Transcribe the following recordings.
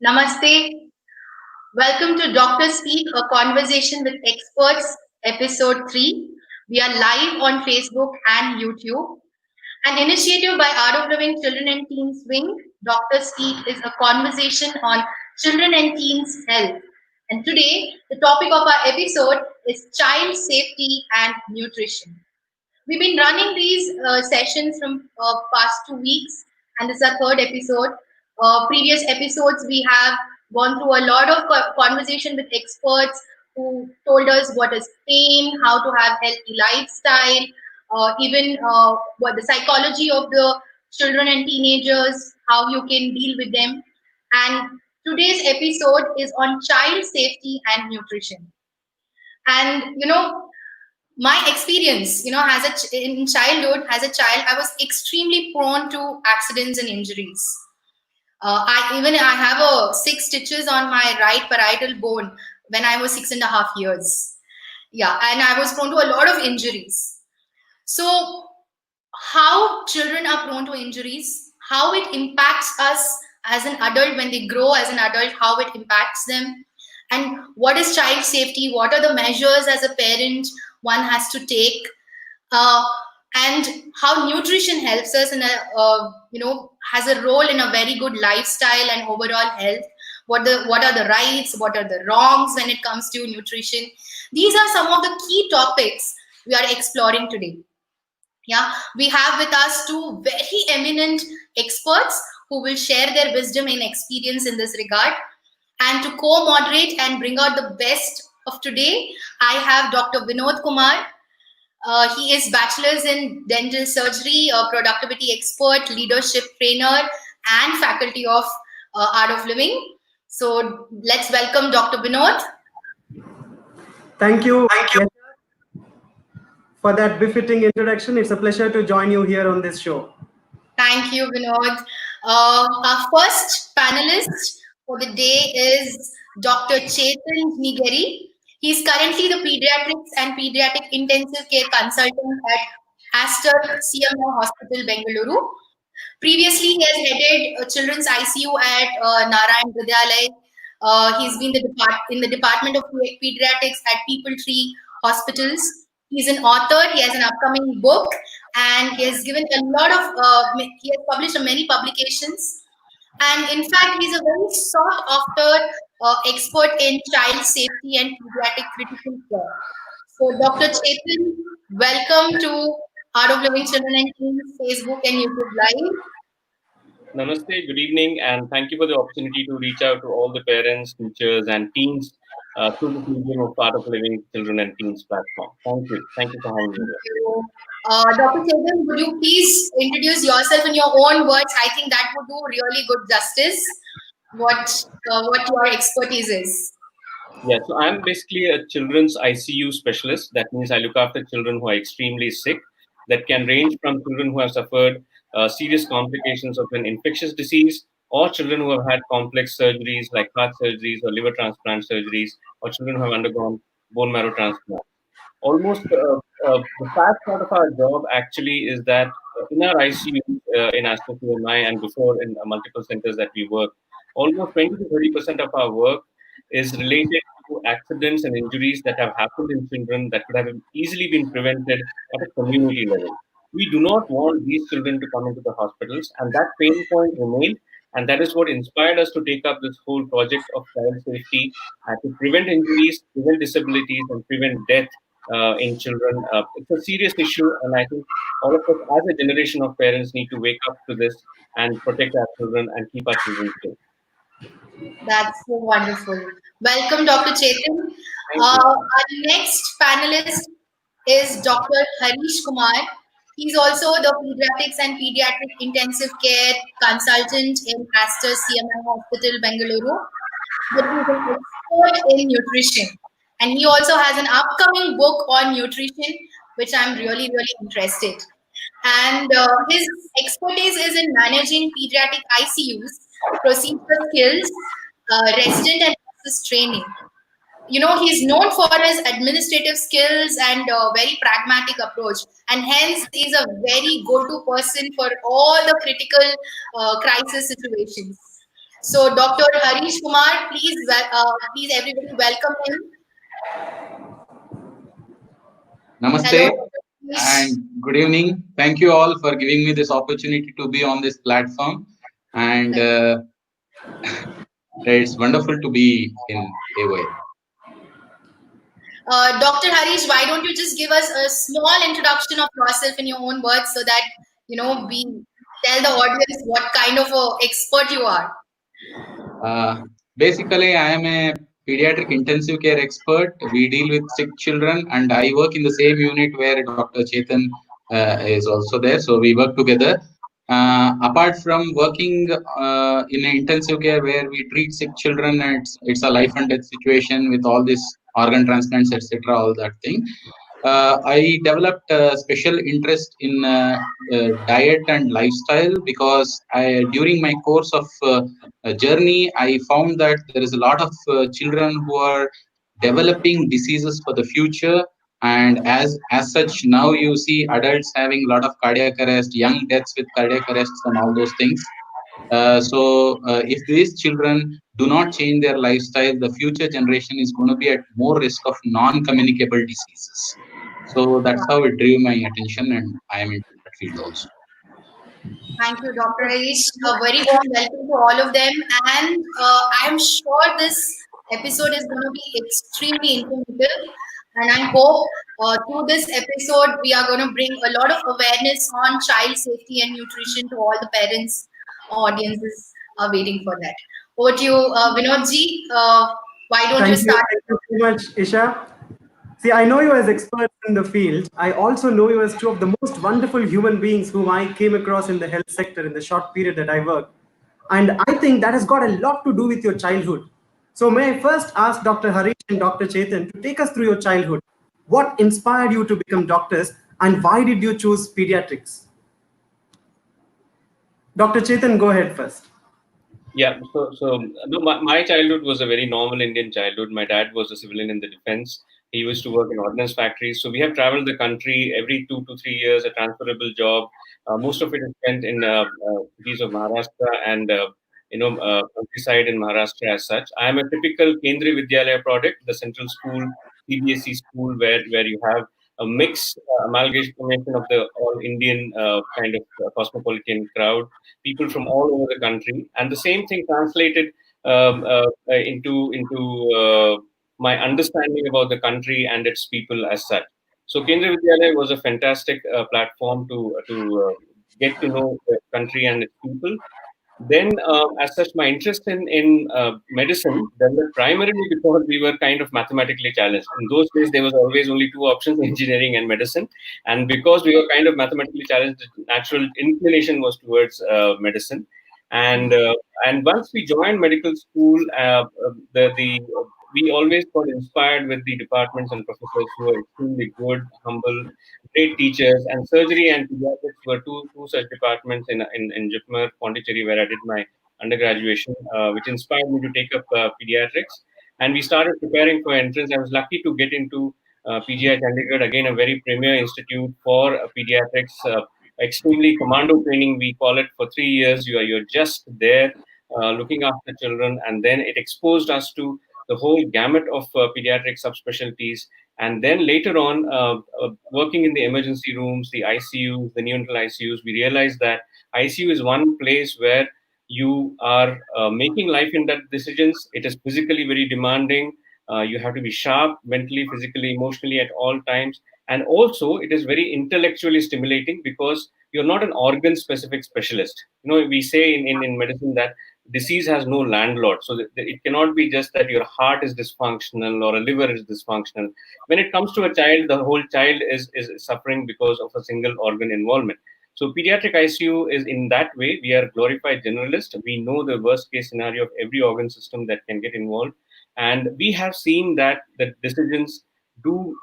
Namaste. Welcome to Doctor Speak, a conversation with experts, episode 3. We are live on Facebook and YouTube. An initiative by Art of Living Children and Teens Wing, Doctor Speak is a conversation on children and teens' health. And today, the topic of our episode is child safety and nutrition. We've been running these sessions from past 2 weeks, and this is our third episode. Previous episodes, we have gone through a lot of conversation with experts who told us what is pain, how to have healthy lifestyle, even what the psychology of the children and teenagers, how you can deal with them. And today's episode is on child safety and nutrition. And my experience, in childhood, as a child, I was extremely prone to accidents and injuries. I have six stitches on my right parietal bone when I was 6.5 years. Yeah, and I was prone to a lot of injuries. So, how children are prone to injuries, how it impacts us as an adult when they grow as an adult, how it impacts them, and what is child safety, what are the measures as a parent one has to take, and how nutrition helps us in has a role in a very good lifestyle and overall health. What are the rights, what are the wrongs when it comes to nutrition? These are some of the key topics we are exploring today. Yeah, we have with us two very eminent experts who will share their wisdom and experience in this regard. And to co-moderate and bring out the best of today, I have Dr. Vinod Kumar. He is bachelor's in dental surgery, a productivity expert, leadership trainer, and faculty of Art of Living. So let's welcome Dr. Vinod. Thank you for that befitting introduction. It's a pleasure to join you here on this show. Thank you, Vinod. Our first panelist for the day is Dr. Chetan Ginigeri. He's currently the Pediatrics and Pediatric Intensive Care Consultant at Aster CMI Hospital, Bengaluru. Previously, he has headed children's ICU at Narayana Hrudayalaya. He's been in the Department of Pediatrics at PeopleTree Hospitals. He's an author. He has an upcoming book, and he has given a lot of. He has published many publications, and in fact, he's a very sought after expert in child safety and pediatric critical care. So, Dr. Chetan, welcome to Art of Living Children and Teens Facebook and YouTube Live. Namaste, good evening, and thank you for the opportunity to reach out to all the parents, teachers, and teens through this medium of Art of Living Children and Teens platform. Thank you. Thank you for having me here. Dr. Chetan, would you please introduce yourself in your own words? I think that would do really good justice. What your expertise is. Yeah, so I'm basically a children's ICU specialist. That means I look after children who are extremely sick. That can range from children who have suffered serious complications of an infectious disease, or children who have had complex surgeries like heart surgeries or liver transplant surgeries, or children who have undergone bone marrow transplant. Almost the fast part of our job actually is that in our ICU in Aster CMI and before in multiple centers that we work, almost 20 to 30% of our work is related to accidents and injuries that have happened in children that could have easily been prevented at a community level. We do not want these children to come into the hospitals, and that pain point remained. And that is what inspired us to take up this whole project of child safety to prevent injuries, prevent disabilities, and prevent death in children. It's a serious issue, and I think all of us as a generation of parents need to wake up to this and protect our children and keep our children safe. That's so wonderful. Welcome, Dr. Chetan. Our next panelist is Dr. Harish Kumar. He's also the Pediatrics and Pediatric Intensive Care Consultant in Aster CMI Hospital, Bengaluru. But he's an expert in nutrition. And he also has an upcoming book on nutrition, which I'm really, really interested. And his expertise is in managing pediatric ICUs, procedural skills, resident and nurses training. He's known for his administrative skills and very pragmatic approach, and hence he's a very go-to person for all the critical crisis situations. So, Dr. Harish Kumar, please everybody welcome him. Hello, Namaste Dr. Harish. and good evening. Thank you all for giving me this opportunity to be on this platform. And Thank you. it's wonderful to be in AOL. Dr. Harish, why don't you just give us a small introduction of yourself in your own words so that we tell the audience what kind of a expert you are. Basically, I am a pediatric intensive care expert. We deal with sick children, and I work in the same unit where Dr. Chetan is also there. So we work together. Apart from working in an intensive care where we treat sick children, and it's a life and death situation with all this organ transplants, etc., all that thing. I developed a special interest in diet and lifestyle because during my course of journey, I found that there is a lot of children who are developing diseases for the future. And as such, now you see adults having a lot of cardiac arrest, young deaths with cardiac arrests, and all those things. If these children do not change their lifestyle, the future generation is going to be at more risk of non-communicable diseases. So that's how it drew my attention, and I am into that field also. Thank you, Dr. Harish. A very warm welcome to all of them. And I am sure this episode is going to be extremely informative. And I hope through this episode, we are going to bring a lot of awareness on child safety and nutrition to all the parents, audiences are waiting for that. Over to you, Vinodji. Why don't you start? Thank you so much, Isha. See, I know you as experts in the field. I also know you as two of the most wonderful human beings whom I came across in the health sector in the short period that I worked. And I think that has got a lot to do with your childhood. So, may I first ask Dr. Harish and Dr. Chetan to take us through your childhood? What inspired you to become doctors, and why did you choose pediatrics? Dr. Chetan, go ahead first. Yeah, so no, my childhood was a very normal Indian childhood. My dad was a civilian in the defense. He used to work in ordnance factories. So we have traveled the country every 2 to 3 years, a transferable job. Most of it is spent in cities of Maharashtra and countryside in Maharashtra as such. I am a typical Kendriya Vidyalaya product, the central school, CBSE school, where you have a mix, amalgamation of the all Indian kind of cosmopolitan crowd, people from all over the country, and the same thing translated into my understanding about the country and its people as such. So Kendriya Vidyalaya was a fantastic platform to get to know the country and its people. Then, as such, my interest in medicine developed primarily because we were kind of mathematically challenged. In those days, there was always only two options: engineering and medicine. And because we were kind of mathematically challenged, the natural inclination was towards medicine. And uh, and once we joined medical school, the we always got inspired with the departments and professors who were extremely good, humble, great teachers. And surgery and pediatrics were two such departments in Jipmer, Pondicherry, where I did my undergraduation, which inspired me to take up pediatrics. And we started preparing for entrance. I was lucky to get into PGI Chandigarh, again, a very premier institute for pediatrics, extremely commando training, we call it. For 3 years, you're just there looking after children. And then it exposed us to the whole gamut of pediatric subspecialties. And then later on, working in the emergency rooms, the ICUs, the neonatal ICUs, we realized that ICU is one place where you are making life and death decisions. It is physically very demanding. You have to be sharp mentally, physically, emotionally at all times. And also, it is very intellectually stimulating because you're not an organ specific specialist. We say in medicine that disease has no landlord. So it cannot be just that your heart is dysfunctional or a liver is dysfunctional. When it comes to a child, the whole child is suffering because of a single organ involvement. So pediatric ICU is in that way, we are glorified generalists. We know the worst case scenario of every organ system that can get involved. And we have seen that the decisions do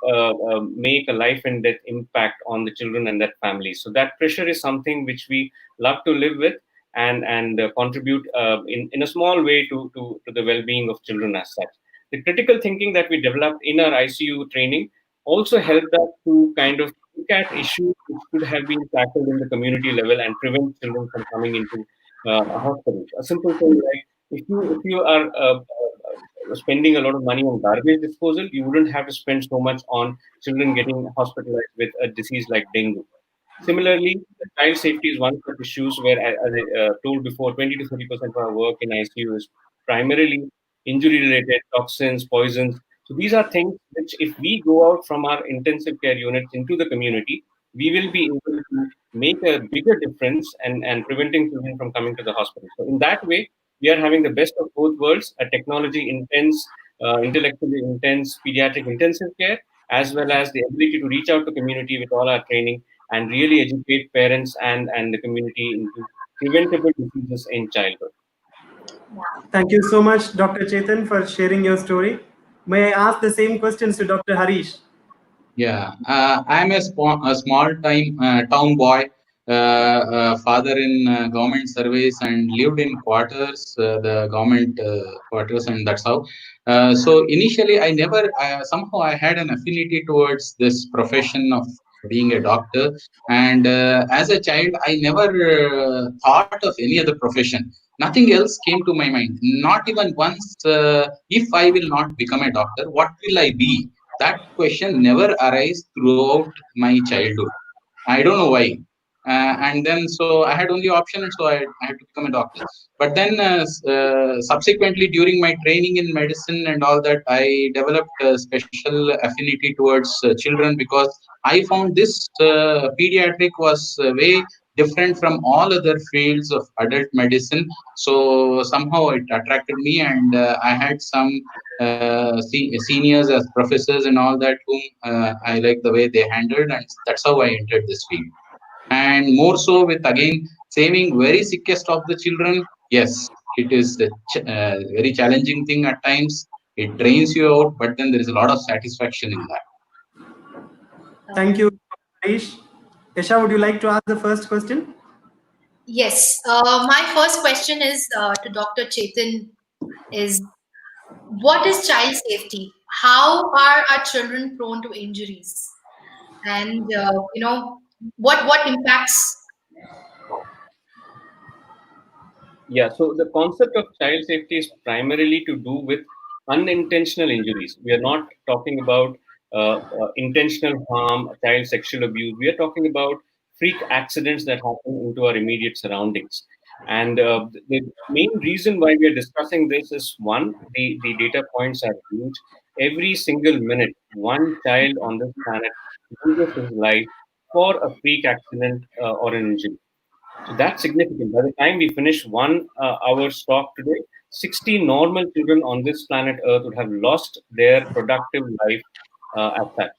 make a life and death impact on the children and their families. So that pressure is something which we love to live with and contribute in a small way to the well-being of children as such. The critical thinking that we developed in our ICU training also helped us to kind of look at issues which could have been tackled in the community level and prevent children from coming into a hospital. A simple thing like If you are spending a lot of money on garbage disposal, you wouldn't have to spend so much on children getting hospitalized with a disease like dengue. Similarly, child safety is one such issues where, as I told before, 20 to 30% of our work in ICU is primarily injury-related toxins, poisons. So these are things which, if we go out from our intensive care units into the community, we will be able to make a bigger difference and preventing children from coming to the hospital. So in that way, we are having the best of both worlds: a technology intense, intellectually intense pediatric intensive care, as well as the ability to reach out to community with all our training and really educate parents and the community into preventable diseases in childhood. Thank you so much, Dr. Chetan, for sharing your story. May I ask the same questions to Dr. Harish? Yeah, I'm a small time town boy, father in government service, and lived in quarters, the government quarters, and that's how. So initially, I never somehow I had an affinity towards this profession of being a doctor, and as a child, I never thought of any other profession. Nothing else came to my mind. Not even once. If I will not become a doctor, what will I be? That question never arose throughout my childhood. I don't know why. And then, so I had only option, and so I had to become a doctor. But then, subsequently, during my training in medicine and all that, I developed a special affinity towards children, because I found this pediatric was way different from all other fields of adult medicine. So somehow it attracted me, and I had some seniors as professors and all that, whom I like the way they handled, and that's how I entered this field. And more so with, again, saving very sickest of the children. Yes, it is a very challenging thing at times. It drains you out, but then there is a lot of satisfaction in that. Thank you, Harish. Yasha, would you like to ask the first question? Yes. My first question is to Dr. Chetan is what is child safety? How are our children prone to injuries? And what impacts? Yeah, so the concept of child safety is primarily to do with unintentional injuries. We are not talking about intentional harm, child sexual abuse. We are talking about freak accidents that happen into our immediate surroundings. And the main reason why we are discussing this is one, the data points are huge. Every single minute, one child on this planet loses his life for a freak accident or an injury. So that's significant. By the time we finish 1 hour's talk today, 60 normal children on this planet Earth would have lost their productive life as such.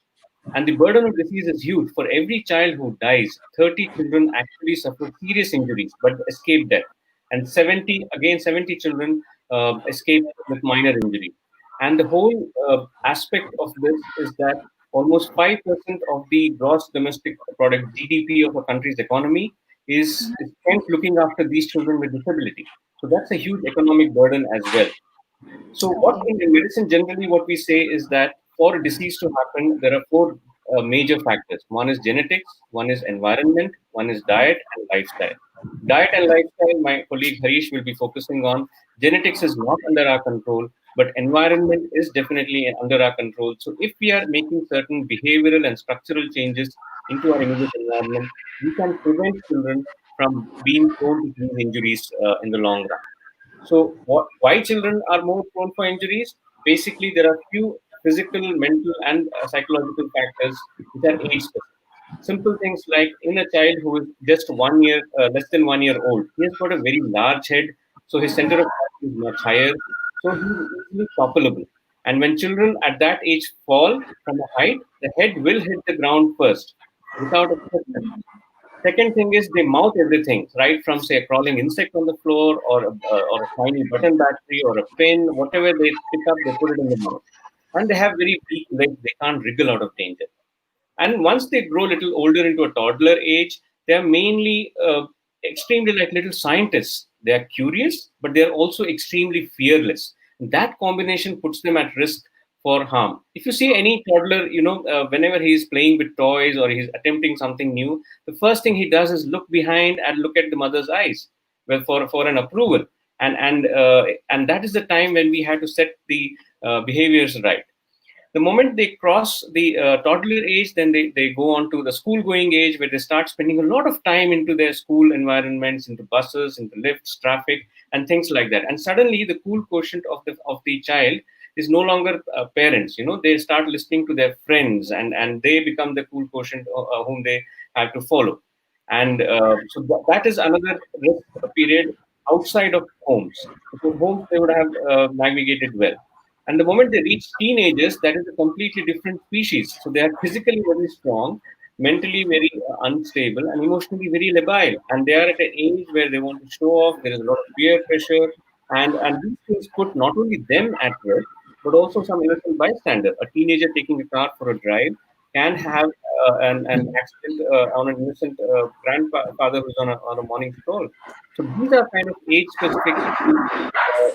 And the burden of disease is huge. For every child who dies, 30 children actually suffer serious injuries but escape death. And 70 children escape with minor injury. And the whole aspect of this is that almost 5% of the gross domestic product GDP of a country's economy is spent looking after these children with disability. So that's a huge economic burden as well. So, what Okay. in medicine generally what we say is that for a disease to happen, there are four major factors. One is genetics, one is environment, one is diet and lifestyle. Diet and lifestyle, my colleague Harish will be focusing on. Genetics is not under our control, but environment is definitely under our control. So, if we are making certain behavioral and structural changes into our immediate environment, we can prevent children from being prone to these injuries in the long run. So, why children are more prone for injuries? Basically, there are few physical, mental, and psychological factors which are age specific. Simple things like in a child who is just 1 year, less than 1 year old, he has got a very large head, so his center of gravity is much higher, so he is easily toppleable. And when children at that age fall from a height, the head will hit the ground first without exception. Second thing is they mouth everything, right from say a crawling insect on the floor or a tiny button battery or a pin, whatever they pick up, they put it in the mouth. And they have very weak legs; they can't wriggle out of danger. And once they grow a little older into a toddler age, they are mainly extremely like little scientists. They are curious, but they are also extremely fearless. That combination puts them at risk for harm. If you see any toddler, whenever he is playing with toys or he's attempting something new, the first thing he does is look behind and look at the mother's eyes, well, for an approval. and that is the time when we had to set the behaviors right. The moment they cross the toddler age, then they go on to the school going age, where they start spending a lot of time into their school environments, into buses, into lifts, traffic, and things like that. And suddenly the cool quotient of the child is no longer parents. They start listening to their friends, and they become the cool quotient whom they have to follow. And so that is another risk period outside of homes, because homes they would have navigated well. And the moment they reach teenagers, that is a completely different species. So they are physically very strong, mentally very unstable, and emotionally very labile. And they are at an age where they want to show off. There is a lot of peer pressure, and these things put not only them at risk, but also some innocent bystander. A teenager taking a car for a drive can have an accident on an innocent grandfather who's on a morning stroll. So these are kind of age-specific issues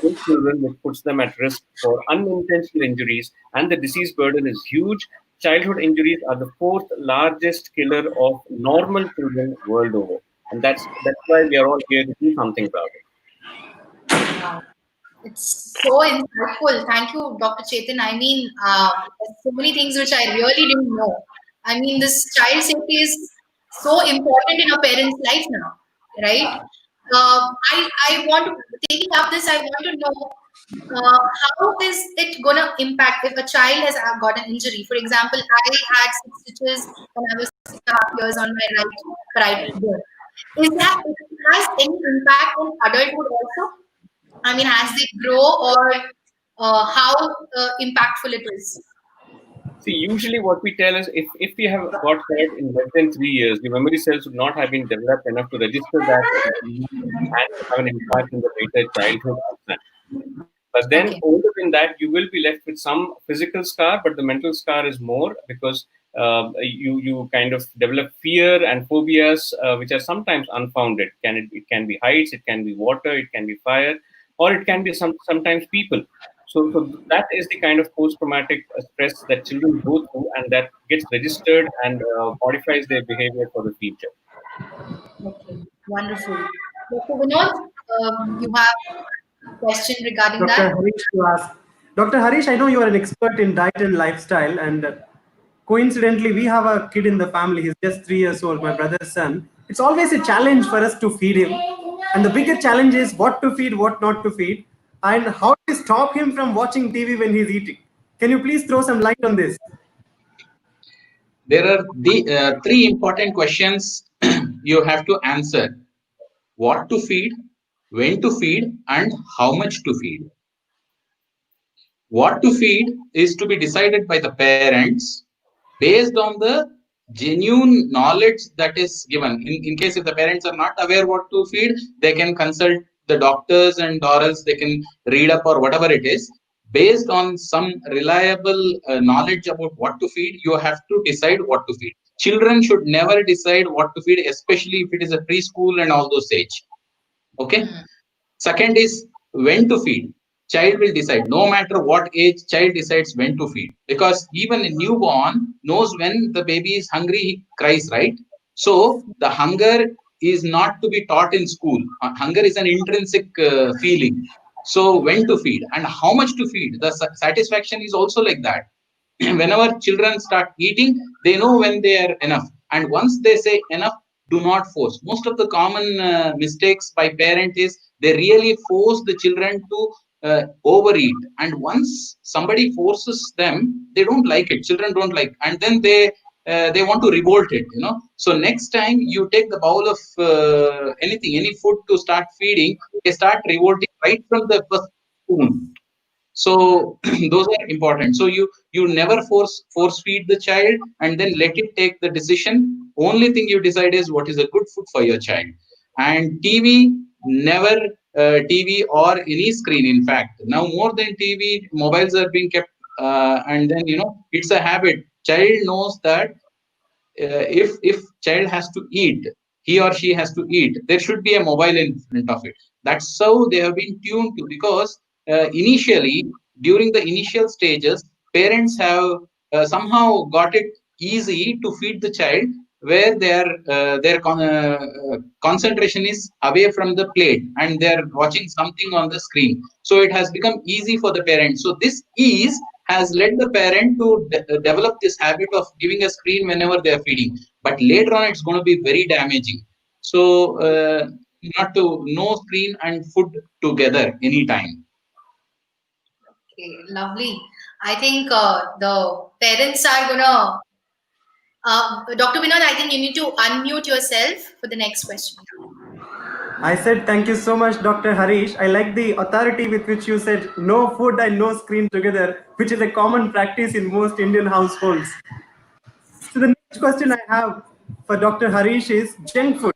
in children, which puts them at risk for unintentional injuries, and the disease burden is huge. Childhood injuries are the fourth largest killer of normal children world over, and that's why we are all here to do something about it. Wow. It's so insightful. Thank you, Dr. Chetan. I mean, there's so many things which I really didn't know. I mean, this child safety is so important in a parent's life now, right? I want to, taking up this, I want to know how is it going to impact if a child has got an injury? For example, I had 6 stitches when I was 6.5 years on my right ear. Has any impact on adulthood also? I mean, as they grow, or how impactful it is? See, usually what we tell is if we have got hurt in less than 3 years, the memory cells would not have been developed enough to register that and have an impact in the later childhood outcome. But then, Okay. older than that, you will be left with some physical scar, but the mental scar is more, because you kind of develop fear and phobias, which are sometimes unfounded. It can be heights, it can be water, it can be fire, or it can be sometimes people. So that is the kind of post-traumatic stress that children go through, and that gets registered and modifies their behavior for the future. Okay. Wonderful. Dr. Vinod, you have a question regarding Dr. that? Harish to ask. Dr. Harish, I know you are an expert in diet and lifestyle, and coincidentally, we have a kid in the family. He's just 3 years old, my brother's son. It's always a challenge for us to feed him. And the bigger challenge is what to feed, what not to feed, and how to stop him from watching TV when he's eating. Can you please throw some light on this? There are the three important questions you have to answer: what to feed, when to feed, and how much to feed. What to feed is to be decided by the parents based on the genuine knowledge that is given. In case if the parents are not aware what to feed, they can consult the doctors, and or else they can read up or whatever it is. Based on some reliable knowledge about what to feed, you have to decide what to feed. Children should never decide what to feed, especially if it is a preschool and all those age. Okay. Second is when to feed. Child will decide. No matter what age, child decides when to feed. Because even a newborn knows when the baby is hungry, he cries, right? So the hunger is not to be taught in school. Hunger is an intrinsic feeling. So when to feed and how much to feed. The satisfaction is also like that. Whenever children start eating, they know when they are enough. And once they say enough, do not force. Most of the common mistakes by parent is they really force the children to overeat. And once somebody forces them, they don't like it. Children don't like, and then they want to revolt it. So next time you take the bowl of anything, any food to start feeding, they start revolting right from the first spoon. So those are important. So you never force feed the child and then let it take the decision. Only thing you decide is what is a good food for your child. And TV, never TV or any screen. In fact, now more than TV, mobiles are being kept, and then it's a habit. Child knows that if child has to eat, he or she has to eat, there should be a mobile in front of it. That's how they have been tuned to, because initially, during the initial stages, parents have somehow got it easy to feed the child, where their concentration is away from the plate and they are watching something on the screen. So it has become easy for the parent. So this ease has led the parent to develop this habit of giving a screen whenever they are feeding. But later on, it's going to be very damaging. So not to no screen and food together anytime. Okay, lovely. I think the parents are gonna. Dr. Vinod, I think you need to unmute yourself for the next question. I said thank you so much, Dr. Harish. I like the authority with which you said no food and no screen together, which is a common practice in most Indian households. So the next question I have for Dr. Harish is junk food.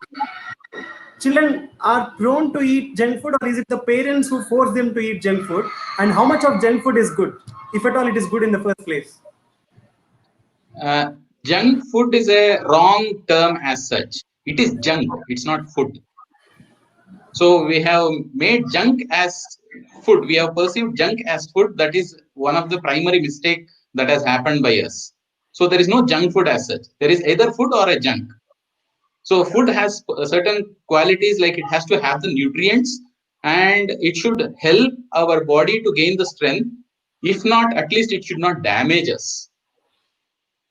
Children are prone to eat junk food, or is it the parents who force them to eat junk food? And how much of junk food is good, if at all it is good in the first place? Junk food is a wrong term as such. It is junk. It's not food. So we have made junk as food. We have perceived junk as food. That is one of the primary mistake that has happened by us. So there is no junk food as such. There is either food or a junk. So food has certain qualities, like it has to have the nutrients and it should help our body to gain the strength. If not, at least it should not damage us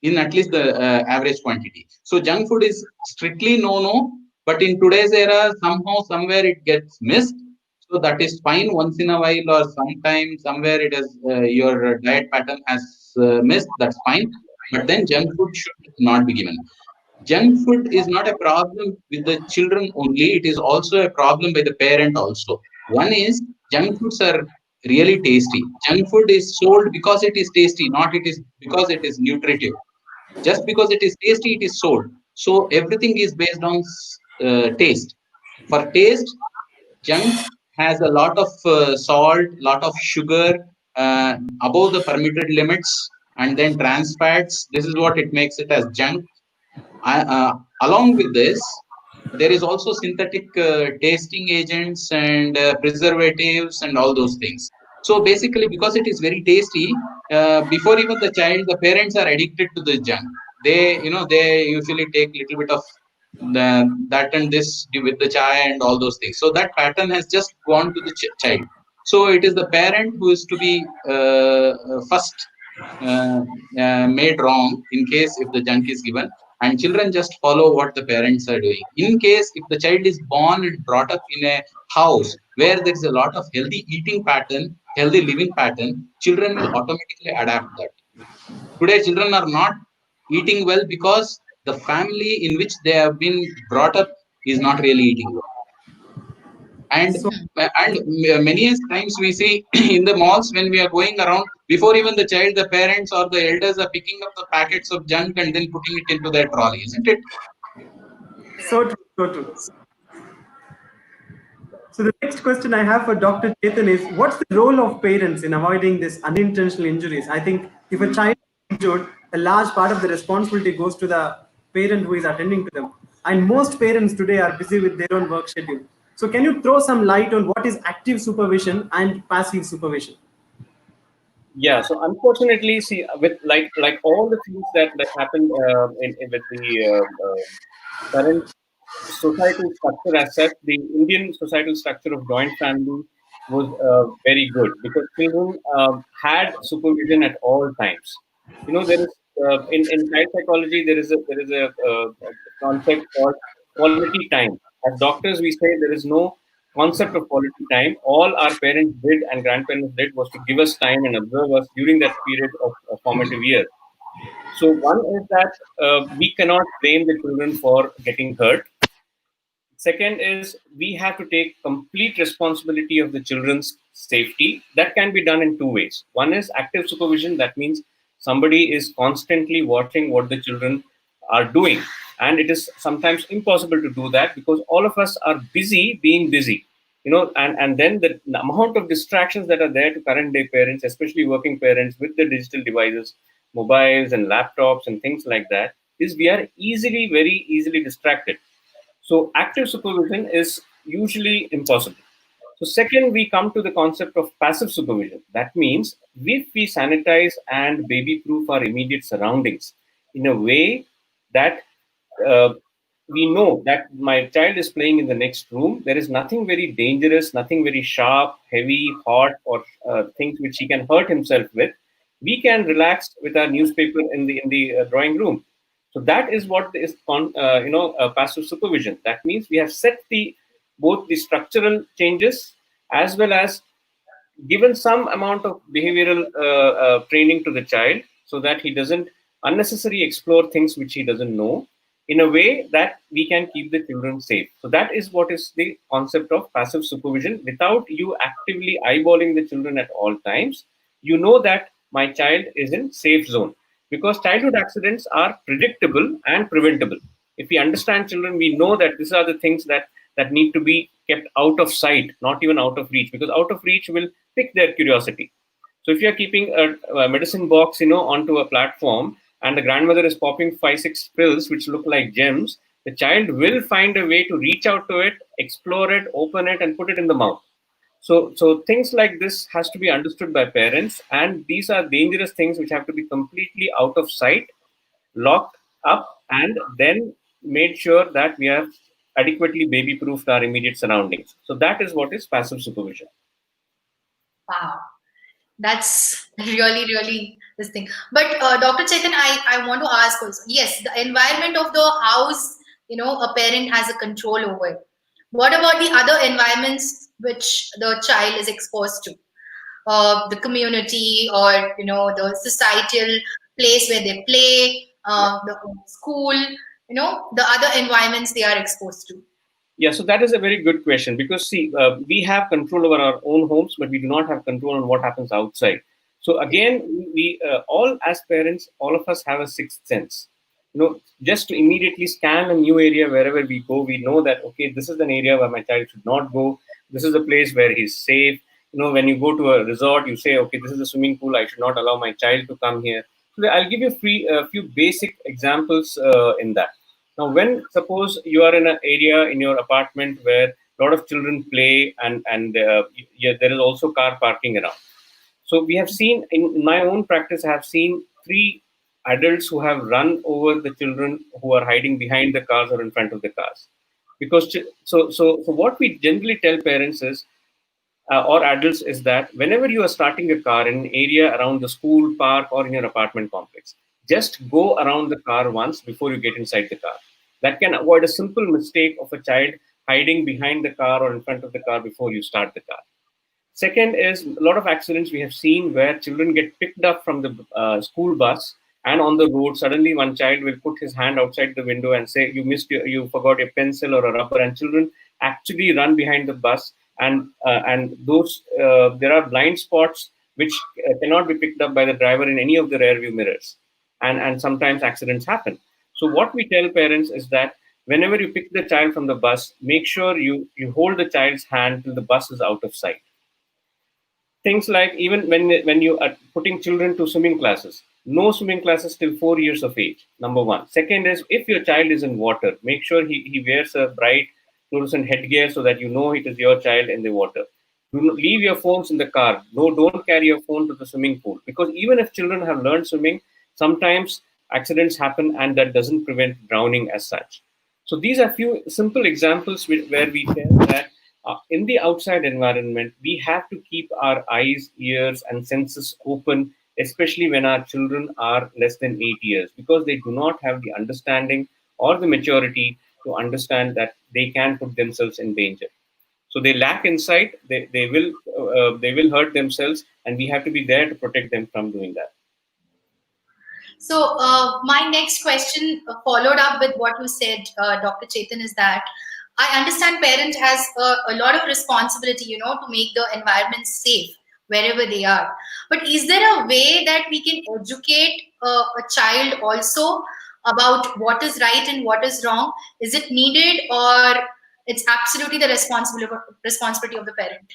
in at least the average quantity. So junk food is strictly no. But in today's era, somehow, somewhere it gets missed. So that is fine once in a while, or sometime, somewhere it is your diet pattern has missed. That's fine. But then junk food should not be given. Junk food is not a problem with the children only. It is also a problem by the parent also. One is junk foods are really tasty. Junk food is sold because it is tasty, not it is because it is nutritive. Just because it is tasty, it is sold. So everything is based on taste. For taste, junk has a lot of salt, lot of sugar above the permitted limits, and then trans fats. This is what it makes it as junk. Along with this, there is also synthetic tasting agents and preservatives and all those things. So basically, because it is very tasty, before even the child, the parents are addicted to the junk. They usually take little bit of that and this with the chai and all those things. So that pattern has just gone to the child. So it is the parent who is to be first made wrong in case if the junk is given, and children just follow what the parents are doing. In case if the child is born and brought up in a house where there is a lot of healthy eating pattern, healthy living pattern, children will automatically adapt that. Today children are not eating well because the family in which they have been brought up is not really eating well. And So, many times we see in the malls, when we are going around, before even the child, the parents or the elders are picking up the packets of junk and then putting it into their trolley, isn't it? so true, so true. So the next question I have for Dr. Chetan is, what's the role of parents in avoiding this unintentional injuries? I think if a child is injured, a large part of the responsibility goes to the parent who is attending to them. And most parents today are busy with their own work schedule. So can you throw some light on what is active supervision and passive supervision? Yeah, so unfortunately, see, with like all the things that happened in with the current societal structure as such, the Indian societal structure of joint family was very good because children had supervision at all times. There is in child psychology there is a concept called quality time. As doctors, we say there is no concept of quality time. All our parents did and grandparents did was to give us time and observe us during that period of formative years. So one is that we cannot blame the children for getting hurt. Second is we have to take complete responsibility of the children's safety. That can be done in two ways. One is active supervision. That means somebody is constantly watching what the children are doing. And it is sometimes impossible to do that because all of us are busy being busy. And then the amount of distractions that are there to current day parents, especially working parents with the digital devices, mobiles and laptops and things like that, is we are very easily distracted. So active supervision is usually impossible. So second, we come to the concept of passive supervision. That means if we sanitize and baby-proof our immediate surroundings in a way that uh, we know that my child is playing in the next room. There is nothing very dangerous, nothing very sharp, heavy, hot, or things which he can hurt himself with. We can relax with our newspaper in the drawing room. So that is what is passive supervision. That means we have set the both the structural changes as well as given some amount of behavioral training to the child so that he doesn't unnecessarily explore things which he doesn't know, in a way that we can keep the children safe. So that is what is the concept of passive supervision. Without you actively eyeballing the children at all times, you know that my child is in safe zone, because childhood accidents are predictable and preventable. If we understand children, we know that these are the things that need to be kept out of sight, not even out of reach, because out of reach will pick their curiosity. So if you are keeping a medicine box, onto a platform, and the grandmother is popping 5, 6 pills which look like gems, the child will find a way to reach out to it, explore it, open it, and put it in the mouth. So things like this has to be understood by parents, and these are dangerous things which have to be completely out of sight, locked up, and then made sure that we have adequately baby proofed our immediate surroundings. So that is what is passive supervision. Wow. That's really, really this thing. But Dr. Chetan, I want to ask also. Yes, the environment of the house, a parent has a control over it. What about the other environments which the child is exposed to? The community, or the societal place where they play, the school, the other environments they are exposed to. Yeah, so that is a very good question, because see, we have control over our own homes, but we do not have control on what happens outside. So again, we all as parents, all of us have a sixth sense. Just to immediately scan a new area wherever we go, we know that okay, this is an area where my child should not go. This is a place where he's safe. When you go to a resort, you say, okay, this is a swimming pool. I should not allow my child to come here. So I'll give you a few basic examples in that. Now, when suppose you are in an area in your apartment where a lot of children play, and there is also car parking around. So we have seen in my own practice, I have seen 3 adults who have run over the children who are hiding behind the cars or in front of the cars. Because so what we generally tell parents is, or adults, is that whenever you are starting a car in an area around the school, park, or in your apartment complex, just go around the car once before you get inside the car. That can avoid a simple mistake of a child hiding behind the car or in front of the car before you start the car. Second is, a lot of accidents we have seen where children get picked up from the school bus, and on the road, suddenly one child will put his hand outside the window and say, you forgot your pencil or a rubber, and children actually run behind the bus, and those there are blind spots which cannot be picked up by the driver in any of the rear view mirrors, and sometimes accidents happen. So what we tell parents is that whenever you pick the child from the bus, make sure you hold the child's hand till the bus is out of sight. Things like, even when you are putting children to swimming classes, no swimming classes till 4 years of age, number one. Second is, if your child is in water, make sure he wears a bright fluorescent headgear so that you know it is your child in the water. Do not leave your phones in the car. No, don't carry your phone to the swimming pool, because even if children have learned swimming, sometimes accidents happen, and that doesn't prevent drowning as such. So these are few simple examples where we tell that in the outside environment, we have to keep our eyes, ears, and senses open, especially when our children are less than 8 years, because they do not have the understanding or the maturity to understand that they can put themselves in danger. So they lack insight. They will hurt themselves, and we have to be there to protect them from doing that. So my next question, followed up with what you said, Dr. Chetan, is that I understand parent has a lot of responsibility, to make the environment safe wherever they are. But is there a way that we can educate a child also about what is right and what is wrong? Is it needed, or it's absolutely the responsibility of the parent?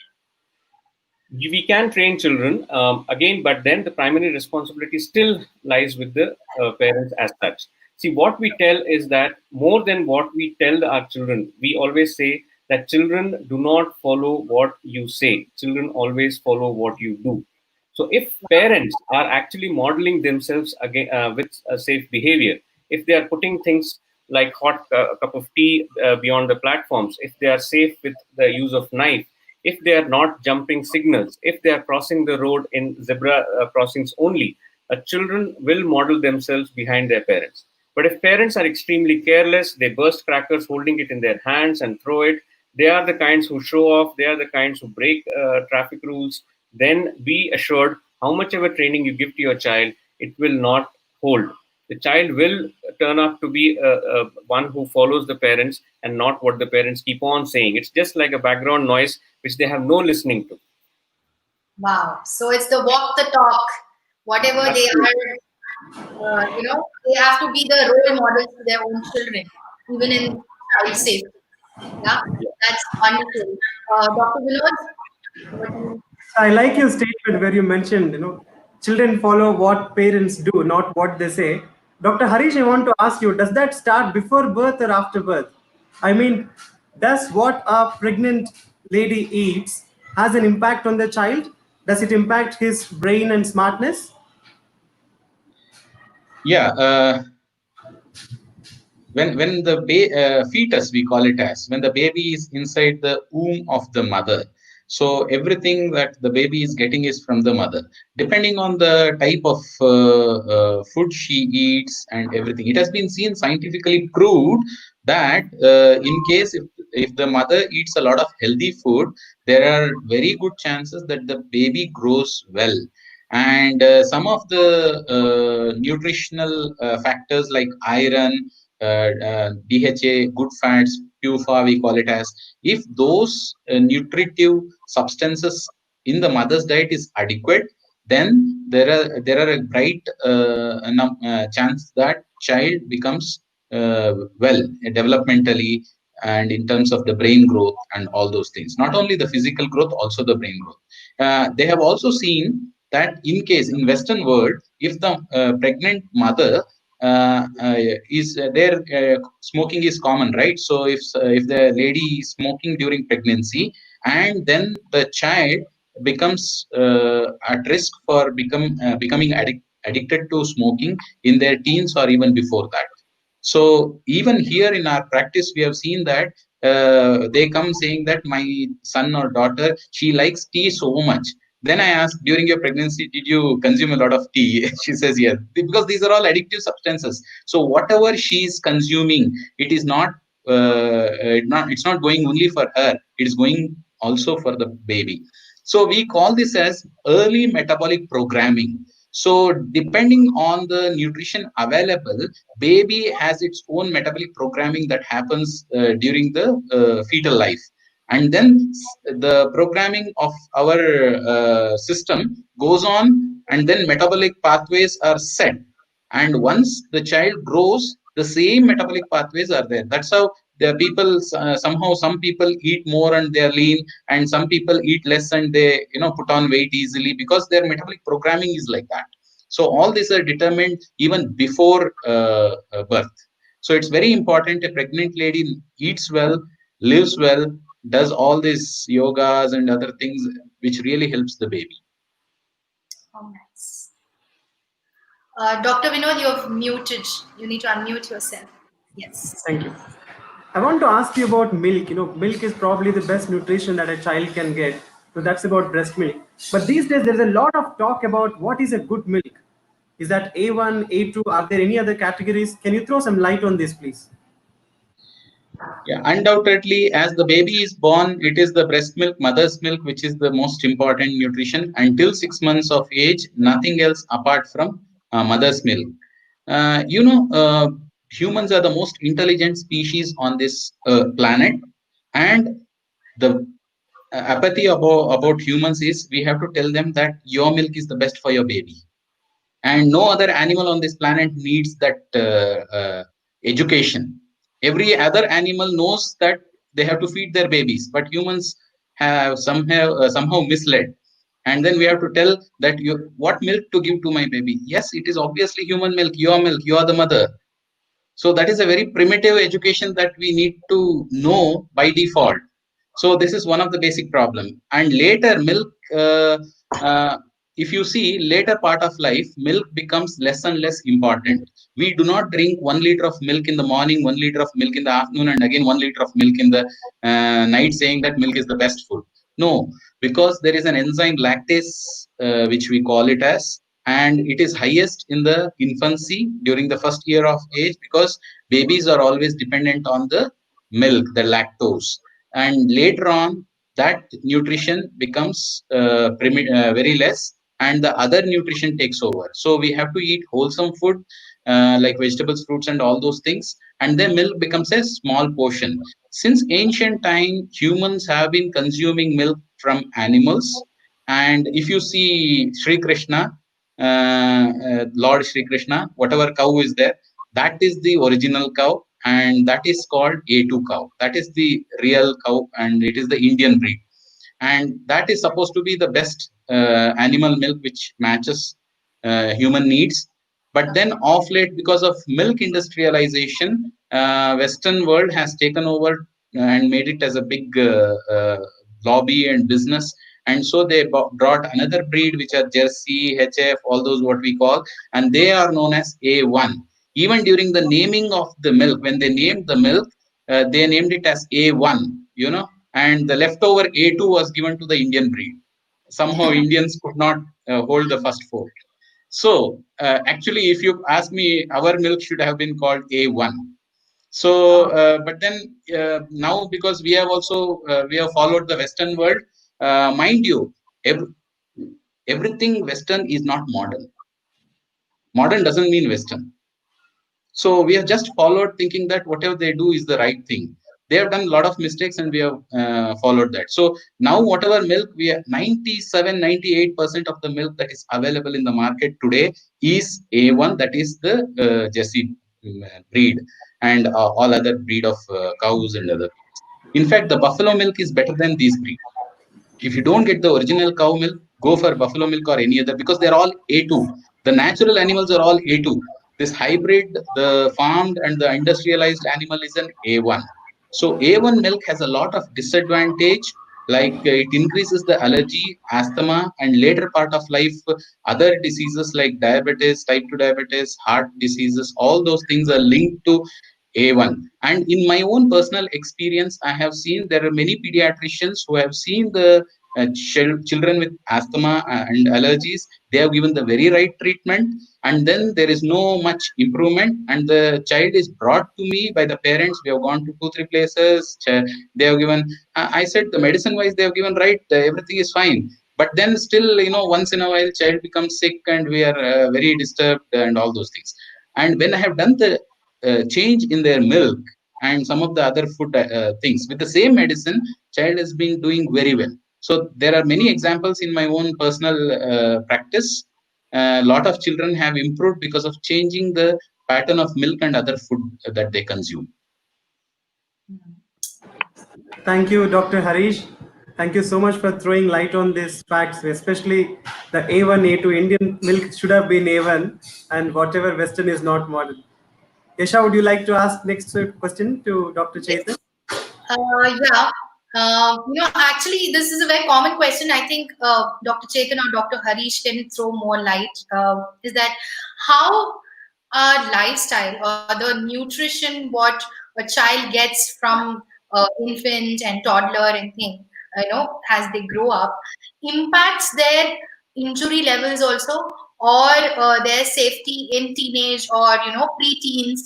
We can train children again, but then the primary responsibility still lies with the parents as such. See, what we tell is that more than what we tell our children, we always say that children do not follow what you say. Children always follow what you do. So if parents are actually modeling themselves again with a safe behavior, if they are putting things like hot cup of tea beyond the platforms, if they are safe with the use of knife, if they are not jumping signals, if they are crossing the road in zebra crossings only, children will model themselves behind their parents. But if parents are extremely careless, they burst crackers holding it in their hands and throw it, they are the kinds who show off, they are the kinds who break traffic rules, then be assured how much ever training you give to your child, it will not hold. The child will turn up to be one who follows the parents and not what the parents keep on saying. It's just like a background noise which they have no listening to. Wow. So it's the walk the talk. Whatever they Absolutely. are, they have to be the role models to their own children, even in child safety. Yeah, that's wonderful. Dr. Vinod, what do you? I like your statement where you mentioned, children follow what parents do, not what they say. Dr. Harish, I want to ask you, does that start before birth or after birth? I mean, does what a pregnant lady eats has an impact on the child? Does it impact his brain and smartness? Yeah. When the fetus, we call it, as when the baby is inside the womb of the mother, so everything that the baby is getting is from the mother, depending on the type of food she eats and everything. It has been seen, scientifically proved, that in case if the mother eats a lot of healthy food, there are very good chances that the baby grows well. And some of the nutritional factors like iron, DHA, good fats, PUFA, we call it as. If those nutritive substances in the mother's diet is adequate, then there are a bright chance that child becomes well developmentally, and in terms of the brain growth and all those things. Not only the physical growth, also the brain growth. They have also seen that in case in Western world, if the pregnant mother is there, smoking is common, right? So if the lady is smoking during pregnancy, and then the child becomes at risk for becoming addicted to smoking in their teens or even before that. So even here in our practice, we have seen that they come saying that my son or daughter, she likes tea so much. Then I asked, during your pregnancy, did you consume a lot of tea? She says yes, because these are all addictive substances. So whatever she is consuming, it is it's not going only for her. It is going also for the baby. So we call this as early metabolic programming. So depending on the nutrition available, baby has its own metabolic programming that happens during the fetal life. And then the programming of our system goes on, and then metabolic pathways are set. And once the child grows, the same metabolic pathways are there. That's how the people, somehow some people eat more and they are lean, and some people eat less and they put on weight easily, because their metabolic programming is like that. So all these are determined even before birth. So it's very important a pregnant lady eats well, lives well, does all these yogas and other things, which really helps the baby. Oh, nice. Dr. Vinod, you're muted. You need to unmute yourself. Yes. Thank you. I want to ask you about milk. Milk is probably the best nutrition that a child can get. So that's about breast milk. But these days, there's a lot of talk about what is a good milk. Is that A1, A2? Are there any other categories? Can you throw some light on this, please? Yeah, undoubtedly, as the baby is born, it is the breast milk, mother's milk, which is the most important nutrition. Until 6 months of age, nothing else apart from mother's milk. Humans are the most intelligent species on this planet, and the apathy about humans is we have to tell them that your milk is the best for your baby, and no other animal on this planet needs that education. Every other animal knows that they have to feed their babies, but humans have somehow misled. And then we have to tell that what milk to give to my baby. Yes, it is obviously human milk, you are the mother. So that is a very primitive education that we need to know by default. So this is one of the basic problem. And later milk, if you see later part of life, milk becomes less and less important. We do not drink 1 liter of milk in the morning, 1 liter of milk in the afternoon, and again 1 liter of milk in the night, saying that milk is the best food. No, because there is an enzyme lactase, which we call it as, and it is highest in the infancy during the first year of age, because babies are always dependent on the milk, the lactose. And later on, that nutrition becomes very less, and the other nutrition takes over. So we have to eat wholesome food, like vegetables, fruits, and all those things, and then milk becomes a small portion. Since ancient time, humans have been consuming milk from animals. And if you see Sri Krishna, Lord Sri Krishna, whatever cow is there, that is the original cow, and that is called A2 cow. That is the real cow, and it is the Indian breed, and that is supposed to be the best animal milk which matches human needs. But then of late, because of milk industrialization, Western world has taken over and made it as a big lobby and business. And so they brought another breed, which are Jersey, HF, all those what we call, and they are known as A1. Even during the naming of the milk, when they named the milk, they named it as A1, and the leftover A2 was given to the Indian breed. Somehow Indians could not hold the first fort. So actually, if you ask me, our milk should have been called A1. So, but then now, because we have also we have followed the Western world, mind you, everything Western is not modern. Modern doesn't mean Western. So we have just followed, thinking that whatever they do is the right thing. They have done a lot of mistakes, and we have followed that. So now whatever milk, we have 97-98% of the milk that is available in the market today is A1, that is the Jersey breed, and all other breed of cows and other. In fact, the buffalo milk is better than these breed. If you don't get the original cow milk, go for buffalo milk or any other, because they're all A2. The natural animals are all A2. This hybrid, the farmed and the industrialized animal is an A1. So A1 milk has a lot of disadvantage, like it increases the allergy, asthma, and later part of life, other diseases like diabetes, type 2 diabetes, heart diseases, all those things are linked to A1. And in my own personal experience, I have seen there are many pediatricians who have seen the children with asthma and allergies. They have given the very right treatment, and then there is no much improvement, and the child is brought to me by the parents. We have gone to 2-3 places. They have given, I said, the medicine wise they have given right, everything is fine, but then still, once in a while child becomes sick, and we are very disturbed, and all those things. And when I have done the change in their milk and some of the other food things with the same medicine, child has been doing very well. So there are many examples in my own personal practice. A lot of children have improved because of changing the pattern of milk and other food that they consume. Thank you, Dr. Harish. Thank you so much for throwing light on these facts, especially the A1, A2 Indian milk should have been A1, and whatever Western is not modern. Yasha, would you like to ask next question to Dr. Chetan? Yeah. Actually, this is a very common question. I think Dr. Chetan or Dr. Harish can throw more light. Is that how our lifestyle or the nutrition what a child gets from infant and toddler and thing, as they grow up, impacts their injury levels also, or their safety in teenage or preteens.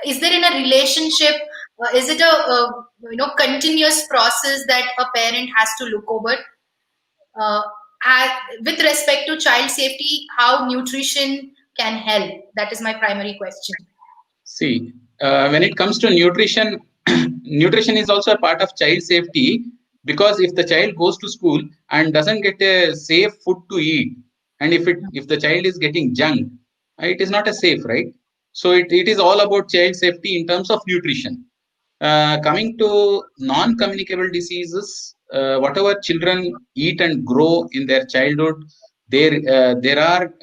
Is there in a relationship? Is it a continuous process that a parent has to look over uh, with respect to child safety? How nutrition can help? That is my primary question. See, when it comes to nutrition, nutrition is also a part of child safety, because if the child goes to school and doesn't get a safe food to eat, and if the child is getting junk, it is not a safe, right? So it is all about child safety in terms of nutrition. Coming to non-communicable diseases, whatever children eat and grow in their childhood, there are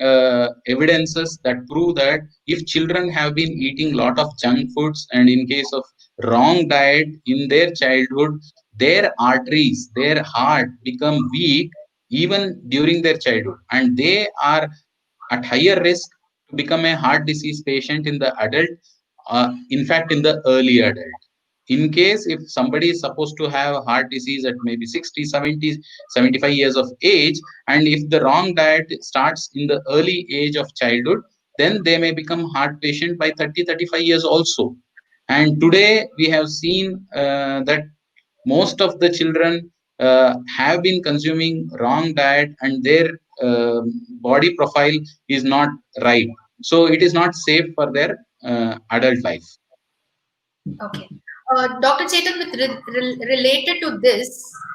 evidences that prove that if children have been eating lot of junk foods, and in case of wrong diet in their childhood, their arteries, their heart become weak even during their childhood, and they are at higher risk to become a heart disease patient in the adult, in fact in the early adult. In case if somebody is supposed to have heart disease at maybe 60, 70, 75 years of age, and if the wrong diet starts in the early age of childhood, then they may become heart patient by 30, 35 years also. And today we have seen that most of the children have been consuming wrong diet, and their body profile is not right, so it is not safe for their adult life. Okay. Dr. Chetan, with related to this,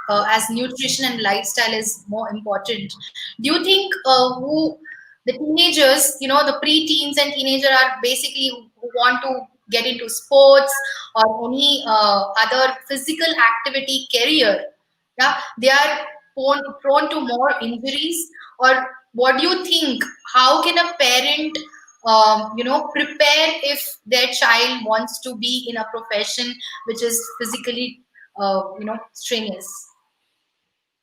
as nutrition and lifestyle is more important, do you think who the teenagers, the pre-teens and teenager are basically who want to get into sports or any other physical activity career, yeah, they are prone to more injuries? Or what do you think? How can a parent prepare if their child wants to be in a profession which is physically strenuous?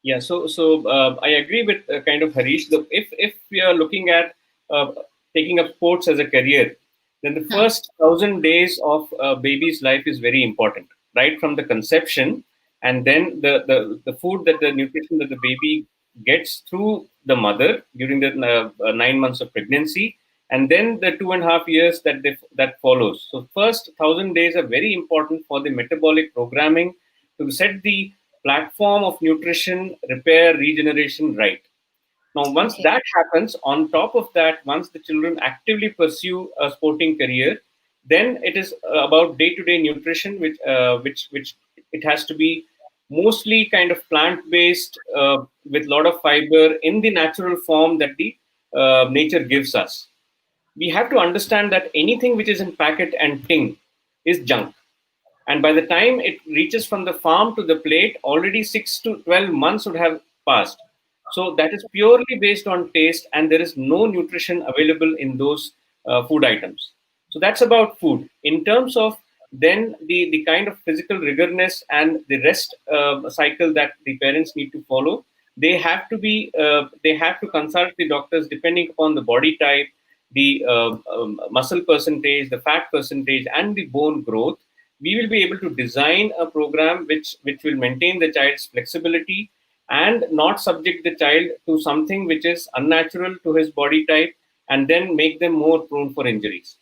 Yeah, so I agree with kind of Harish. If we are looking at uh, taking up sports as a career, then the first 1,000 days of a baby's life is very important, right from the conception, and then the food, that the nutrition that the baby gets through the mother during the 9 months of pregnancy, and then the 2.5 years that follows. So first 1,000 days are very important for the metabolic programming to set the platform of nutrition, repair, regeneration right. Now, once Okay. that happens, on top of that, once the children actively pursue a sporting career, then it is about day-to-day nutrition, which it has to be mostly kind of plant-based, with a lot of fiber in the natural form that the nature gives us. We have to understand that anything which is in packet and tin is junk, and by the time it reaches from the farm to the plate, already 6 to 12 months would have passed. So that is purely based on taste, and there is no nutrition available in those food items. So that's about food. In terms of then the kind of physical rigorness and the rest cycle that the parents need to follow, they have to consult the doctors depending upon the body type, the muscle percentage, the fat percentage, and the bone growth. We will be able to design a program which will maintain the child's flexibility and not subject the child to something which is unnatural to his body type, and then make them more prone for injuries.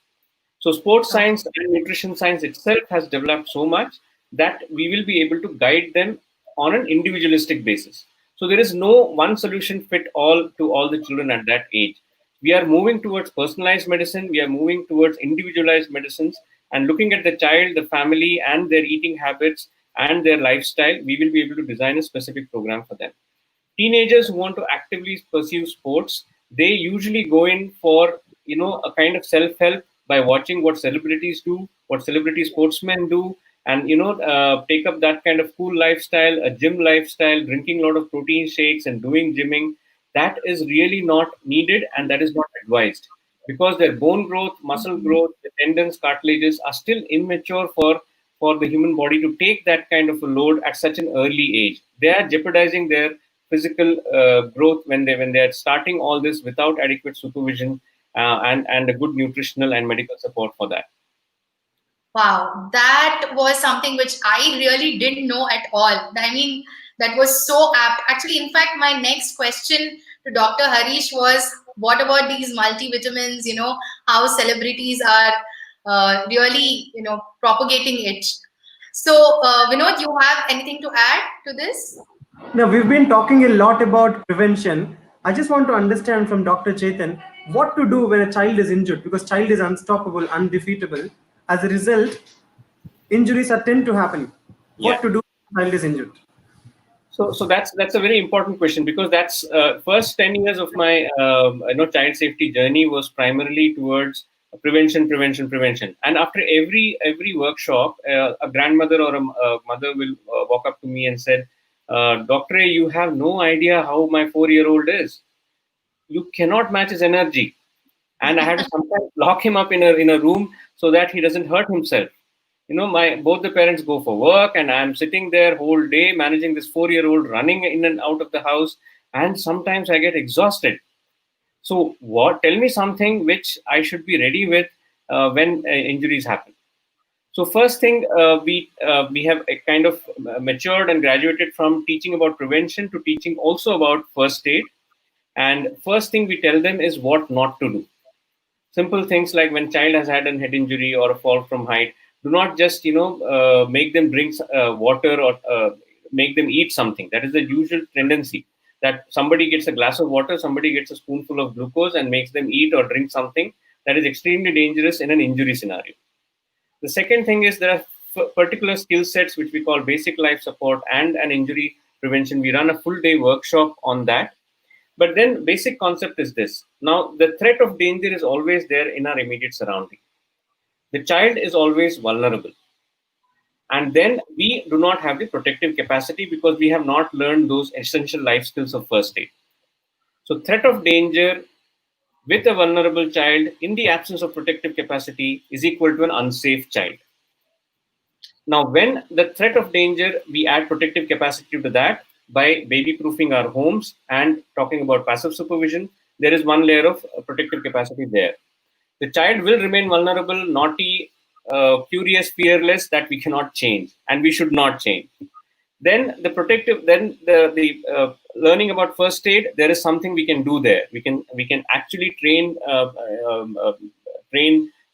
So sports Okay. science and nutrition science itself has developed so much that we will be able to guide them on an individualistic basis. So there is no one solution fit all to all the children at that age. We are moving towards personalized medicine. We are moving towards individualized medicines, and looking at the child, the family, and their eating habits and their lifestyle, we will be able to design a specific program for them. Teenagers who want to actively pursue sports, they usually go in for a kind of self-help by watching what celebrities do, what celebrity sportsmen do, and take up that kind of cool lifestyle, a gym lifestyle, drinking a lot of protein shakes and doing gymming. That is really not needed, and that is not advised, because their bone growth, muscle growth, the tendons, cartilages are still immature for the human body to take that kind of a load at such an early age. They are jeopardizing their physical growth when they are starting all this without adequate supervision, and a good nutritional and medical support for that. Wow, that was something which I really didn't know at all. I mean, that was so apt. Actually, in fact, my next question to Dr. Harish was, what about these multivitamins? How celebrities are really, propagating it. So, Vinod, you have anything to add to this? Now, we've been talking a lot about prevention. I just want to understand from Dr. Chetan what to do when a child is injured, because child is unstoppable, undefeatable. As a result, injuries are tend to happen. Yeah. What to do when a child is injured? So that's a very important question, because that's first 10 years of my child safety journey was primarily towards prevention. And after every workshop, a grandmother or a mother will walk up to me and said, "Doctor, you have no idea how my 4-year-old is. You cannot match his energy." And I had to sometimes lock him up in a room so that he doesn't hurt himself. My both the parents go for work, and I'm sitting there whole day managing this 4-year-old running in and out of the house, and sometimes I get exhausted. So tell me something which I should be ready with when injuries happen. So first thing, we have a kind of matured and graduated from teaching about prevention to teaching also about first aid. And first thing we tell them is what not to do. Simple things like when child has had a head injury or a fall from height, do not just make them drink water or make them eat something. That is the usual tendency, that somebody gets a glass of water, somebody gets a spoonful of glucose and makes them eat or drink something. That is extremely dangerous in an injury scenario. The second thing is there are particular skill sets which we call basic life support and an injury prevention. We run a full day workshop on that. But then basic concept is this. Now, the threat of danger is always there in our immediate surrounding. The child is always vulnerable. And then we do not have the protective capacity because we have not learned those essential life skills of first aid. So threat of danger with a vulnerable child in the absence of protective capacity is equal to an unsafe child. Now, when the threat of danger, we add protective capacity to that by baby-proofing our homes and talking about passive supervision, there is one layer of protective capacity there. The child will remain vulnerable, naughty, curious, fearless, that we cannot change and we should not change. Then the protective, then the learning about first aid, there is something we can do there. We can actually train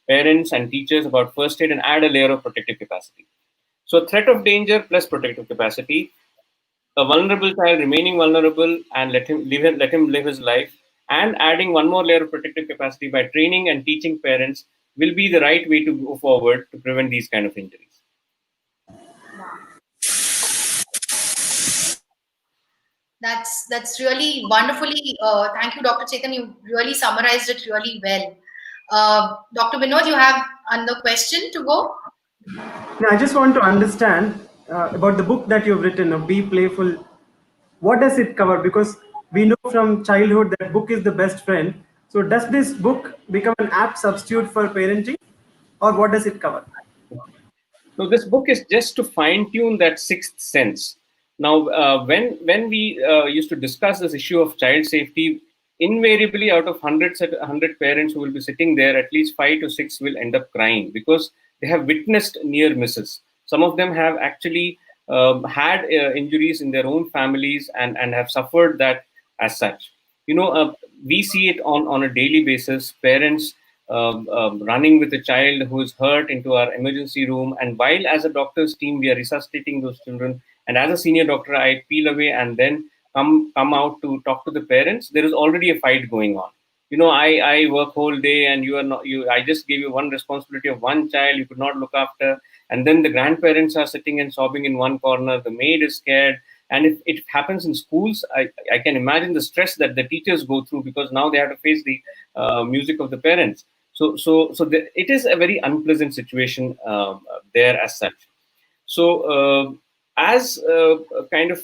parents and teachers about first aid and add a layer of protective capacity. So threat of danger plus protective capacity, a vulnerable child remaining vulnerable and let him live his life, and adding one more layer of protective capacity by training and teaching parents will be the right way to go forward to prevent these kind of injuries. That's really wonderfully. Thank you, Dr. Chetan. You really summarized it really well. Dr. Vinod, you have another question to go? Now, I just want to understand about the book that you've written, Be Playful. What does it cover? Because we know from childhood that book is the best friend. So does this book become an apt substitute for parenting, or what does it cover? So this book is just to fine tune that sixth sense. Now, when we used to discuss this issue of child safety, invariably out of hundred parents who will be sitting there, at least 5 to 6 will end up crying because they have witnessed near misses. Some of them have actually had injuries in their own families and have suffered that as such. We see it on a daily basis. Parents running with a child who is hurt into our emergency room, and while as a doctor's team we are resuscitating those children, and as a senior doctor I peel away and then come out to talk to the parents, there is already a fight going on. I work whole day and I just gave you one responsibility of one child you could not look after, and then the grandparents are sitting and sobbing in one corner, the maid is scared. And if it happens in schools, I can imagine the stress that the teachers go through because now they have to face the music of the parents. It is a very unpleasant situation there as such. So as kind of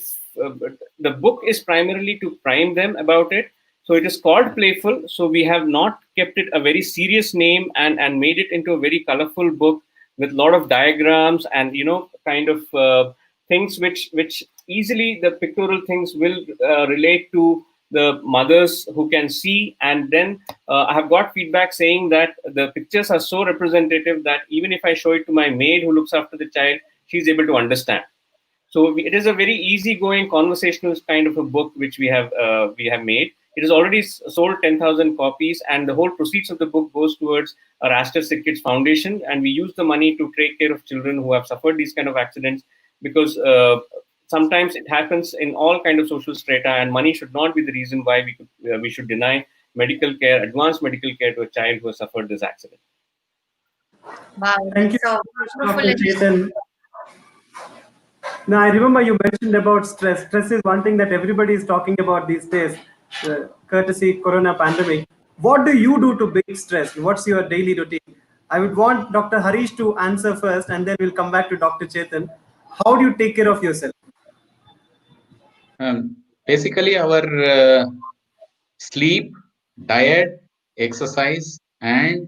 the book is primarily to prime them about it. So it is called Playful. So we have not kept it a very serious name and made it into a very colorful book with a lot of diagrams and kind of things which easily the pictorial things will relate to the mothers who can see. And then I have got feedback saying that the pictures are so representative that even if I show it to my maid who looks after the child, she's able to understand. So it is a very easygoing conversational kind of a book which we have made. It has already sold 10,000 copies, and the whole proceeds of the book goes towards our Aster Sick Kids Foundation, and we use the money to take care of children who have suffered these kind of accidents, because sometimes it happens in all kind of social strata, and money should not be the reason why we should deny medical care, advanced medical care to a child who has suffered this accident. Wow, Thank you so so much, wonderful. Dr. Chetan. Now, I remember you mentioned about stress. Stress is one thing that everybody is talking about these days, courtesy Corona pandemic. What do you do to beat stress? What's your daily routine? I would want Dr. Harish to answer first, and then we'll come back to Dr. Chetan. How do you take care of yourself? Basically, our sleep, diet, exercise, and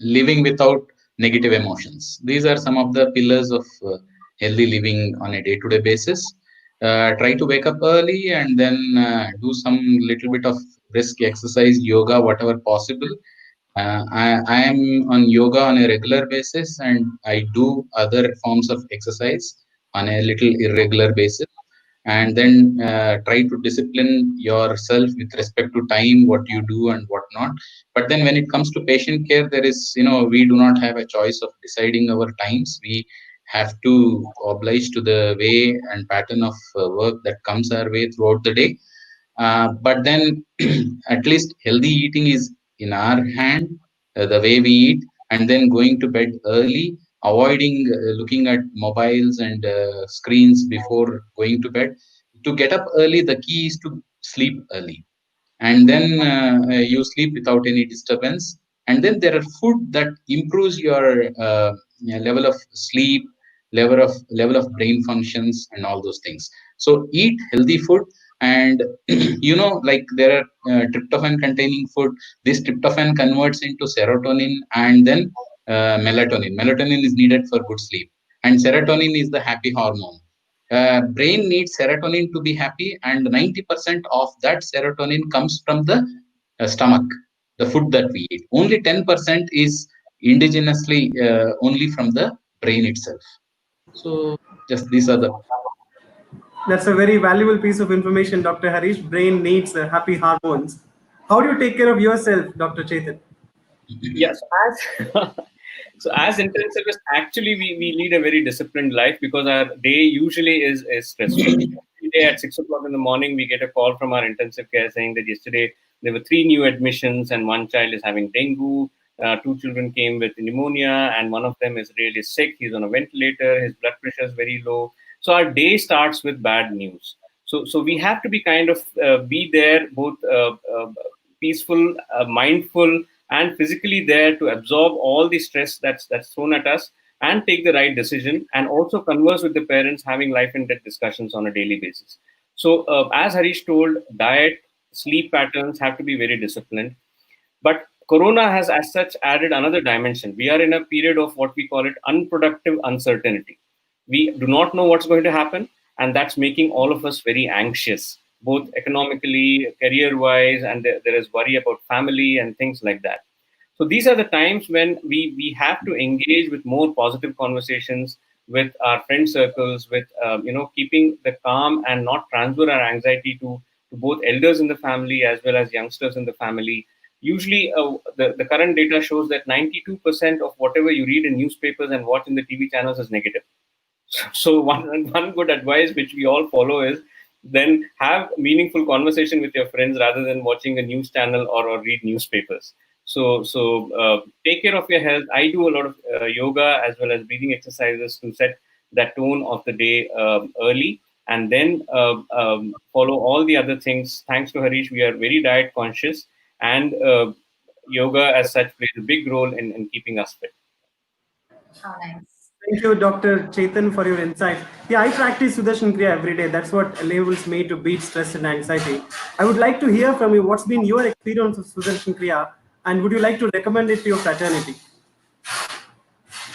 living without negative emotions. These are some of the pillars of healthy living on a day-to-day basis. Try to wake up early and then do some little bit of brisk exercise, yoga, whatever possible. I am on yoga on a regular basis, and I do other forms of exercise on a little irregular basis. And then try to discipline yourself with respect to time, what you do and what not. But then when it comes to patient care, there is, we do not have a choice of deciding our times. We have to oblige to the way and pattern of work that comes our way throughout the day. But then at least healthy eating is in our hand, the way we eat, and then going to bed early, avoiding looking at mobiles and screens before going to bed. To get up early, the key is to sleep early, and then you sleep without any disturbance. And then there are food that improves your level of sleep, level of brain functions and all those things. So eat healthy food. And like there are tryptophan containing food. This tryptophan converts into serotonin and then melatonin is needed for good sleep, and serotonin is the happy hormone. Brain needs serotonin to be happy, and 90% of that serotonin comes from the stomach, the food that we eat. Only 10% is indigenously only from the brain itself. So just these are the. That's a very valuable piece of information, Dr. Harish. Brain needs happy hormones. How do you take care of yourself, Dr. Chetan? Yes, as so as intensivists, actually we lead a very disciplined life because our day usually is stressful. Every day at 6 o'clock in the morning, we get a call from our intensive care saying that yesterday there were 3 new admissions and one child is having dengue. 2 children came with pneumonia, and one of them is really sick. He's on a ventilator. His blood pressure is very low. So our day starts with bad news. So we have to be kind of be there, both peaceful, mindful, and physically there to absorb all the stress that's thrown at us and take the right decision, and also converse with the parents, having life and death discussions on a daily basis. So as Harish told, diet, sleep patterns have to be very disciplined. But Corona has, as such, added another dimension. We are in a period of what we call it unproductive uncertainty. We do not know what's going to happen, and that's making all of us very anxious, both economically, career-wise, and there is worry about family and things like that. So these are the times when we have to engage with more positive conversations with our friend circles, with keeping the calm and not transfer our anxiety to both elders in the family as well as youngsters in the family. Usually, the current data shows that 92% of whatever you read in newspapers and watch in the TV channels is negative. So one good advice which we all follow is then have meaningful conversation with your friends rather than watching a news channel or read newspapers. So take care of your health. I do a lot of yoga as well as breathing exercises to set that tone of the day early, and then follow all the other things. Thanks to Harish, we are very diet conscious, and yoga as such plays a big role in keeping us fit. How nice. Thank you, Dr. Chetan, for your insights. Yeah, I practice Sudarshan Kriya every day. That's what enables me to beat stress and anxiety. I would like to hear from you what's been your experience of Sudarshan Kriya, and would you like to recommend it to your fraternity?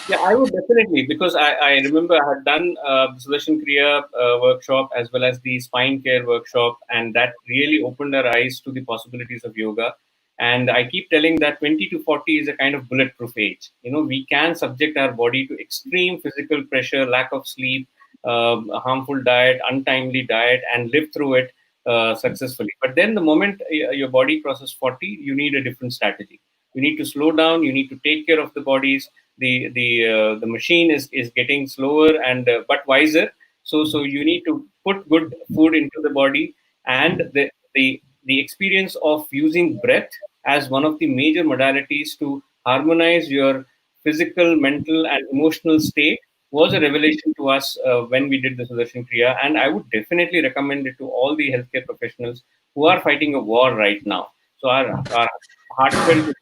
Yeah, I would definitely, because I remember I had done the Sudarshan Kriya workshop as well as the spine care workshop, and that really opened our eyes to the possibilities of yoga. And I keep telling that 20 to 40 is a kind of bulletproof age. We can subject our body to extreme physical pressure, lack of sleep, a harmful diet, untimely diet, and live through it successfully. But then the moment your body crosses 40, you need a different strategy. You need to slow down. You need to take care of the bodies. The machine is getting slower and but wiser. So you need to put good food into the body, and the experience of using breath as one of the major modalities to harmonize your physical, mental, and emotional state was a revelation to us when we did the Sudarshan Kriya. And I would definitely recommend it to all the healthcare professionals who are fighting a war right now. So our heartfelt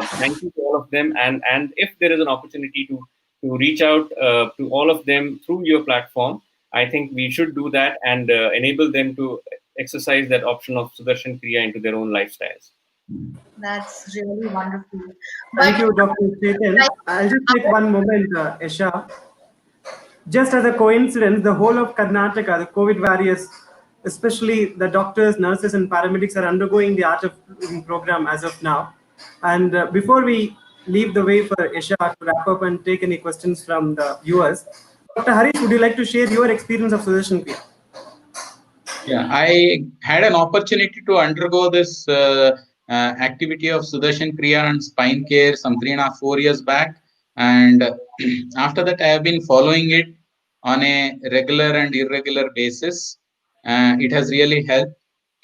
thank you to all of them. And if there is an opportunity to reach out to all of them through your platform, I think we should do that and enable them to exercise that option of Sudarshan Kriya into their own lifestyles. That's really wonderful. Thank But you, Dr. Chetan. I'll just take one moment, Esha. Just as a coincidence, the whole of Karnataka, the COVID warriors, especially the doctors, nurses, and paramedics, are undergoing the Art of Living program as of now. And before we leave the way for Isha to wrap up and take any questions from the viewers, Dr. Harish, would you like to share your experience of Sudarshan Kriya? Yeah, I had an opportunity to undergo this activity of Sudarshan Kriya and spine care some 3.5-4 years back. And after that, I have been following it on a regular and irregular basis. It has really helped.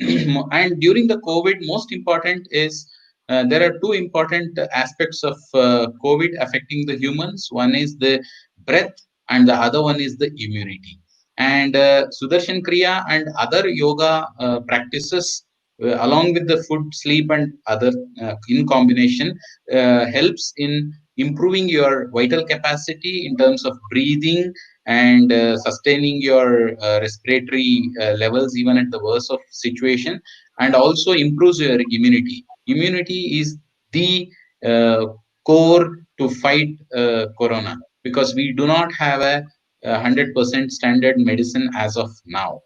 And during the COVID, most important is there are two important aspects of COVID affecting the humans. One is the breath, and the other one is the immunity. And Sudarshan Kriya and other yoga practices, along with the food, sleep, and other in combination, helps in improving your vital capacity in terms of breathing and sustaining your respiratory levels even at the worst of situation, and also improves your immunity. Immunity is the uh, core to fight corona, because we do not have a 100% standard medicine as of now.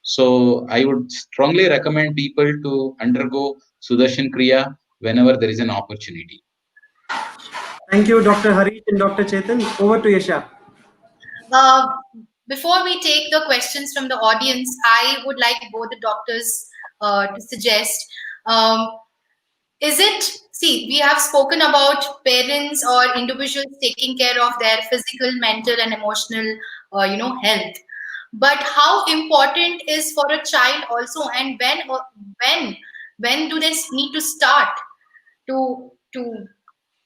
So I would strongly recommend people to undergo Sudarshan Kriya whenever there is an opportunity. Thank you, Dr. Harish and Dr. Chetan. Over to Yasha. Uh, Before we take the questions from the audience, I would like both the doctors to suggest. Um, is it, see, we have spoken about parents or individuals taking care of their physical, mental, and emotional, health. But how important is for a child also, and when when do they need to start to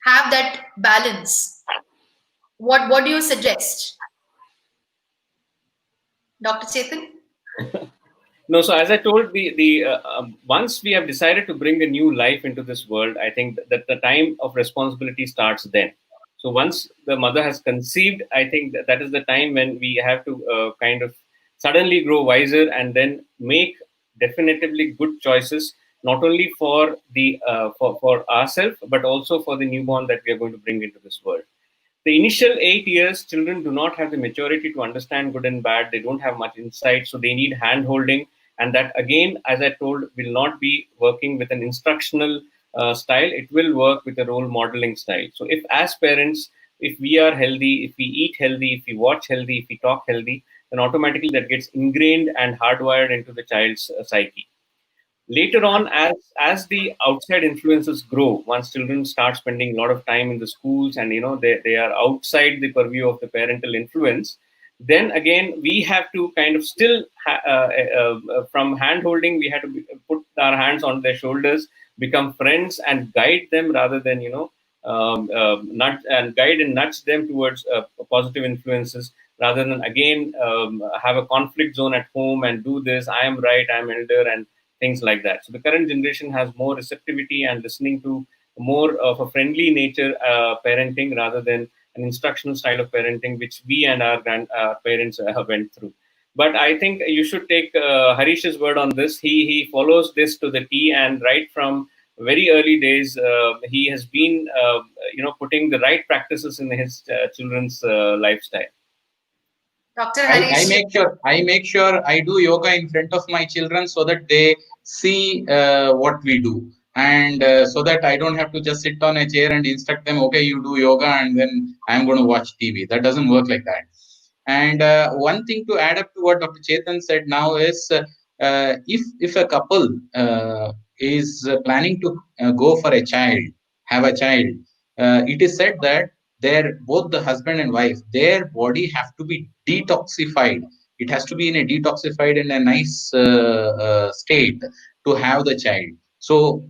have that balance? What do you suggest, Dr. Chetan? No, so as I told, the once we have decided to bring a new life into this world, I think that the time of responsibility starts then. So once the mother has conceived, I think that is the time when we have to kind of suddenly grow wiser and then make definitively good choices, not only for the for ourselves but also for the newborn that we are going to bring into this world. The initial 8 years, children do not have the maturity to understand good and bad. They don't have much insight, so they need hand holding. And that, again, as I told, will not be working with an instructional style. It will work with a role modeling style. So, if as parents, if we are healthy, if we eat healthy, if we watch healthy, if we talk healthy, then automatically that gets ingrained and hardwired into the child's psyche. Later on, as the outside influences grow, once children start spending a lot of time in the schools and they are outside the purview of the parental influence, then again we have to kind of still from hand holding, we have to put our hands on their shoulders, become friends and guide them, rather than nudge and guide and nudge them towards positive influences, rather than again have a conflict zone at home and do this, I am right, I am elder, and things like that. So the current generation has more receptivity and listening to more of a friendly nature parenting, rather than an instructional style of parenting, which we and our parents went through. But I think you should take Harish's word on this. He follows this to the T, and right from very early days, he has been putting the right practices in his children's lifestyle. Dr. I Harish. make sure I do yoga in front of my children so that they see what we do, and so that I don't have to just sit on a chair and instruct them. Okay, you do yoga, and then I'm going to watch TV. That doesn't work like that. And one thing to add up to what Dr. Chetan said now is, if a couple is planning to go for a child, have a child, it is said that both the husband and wife, their body have to be detoxified. It has to be in a detoxified and a nice state to have the child. So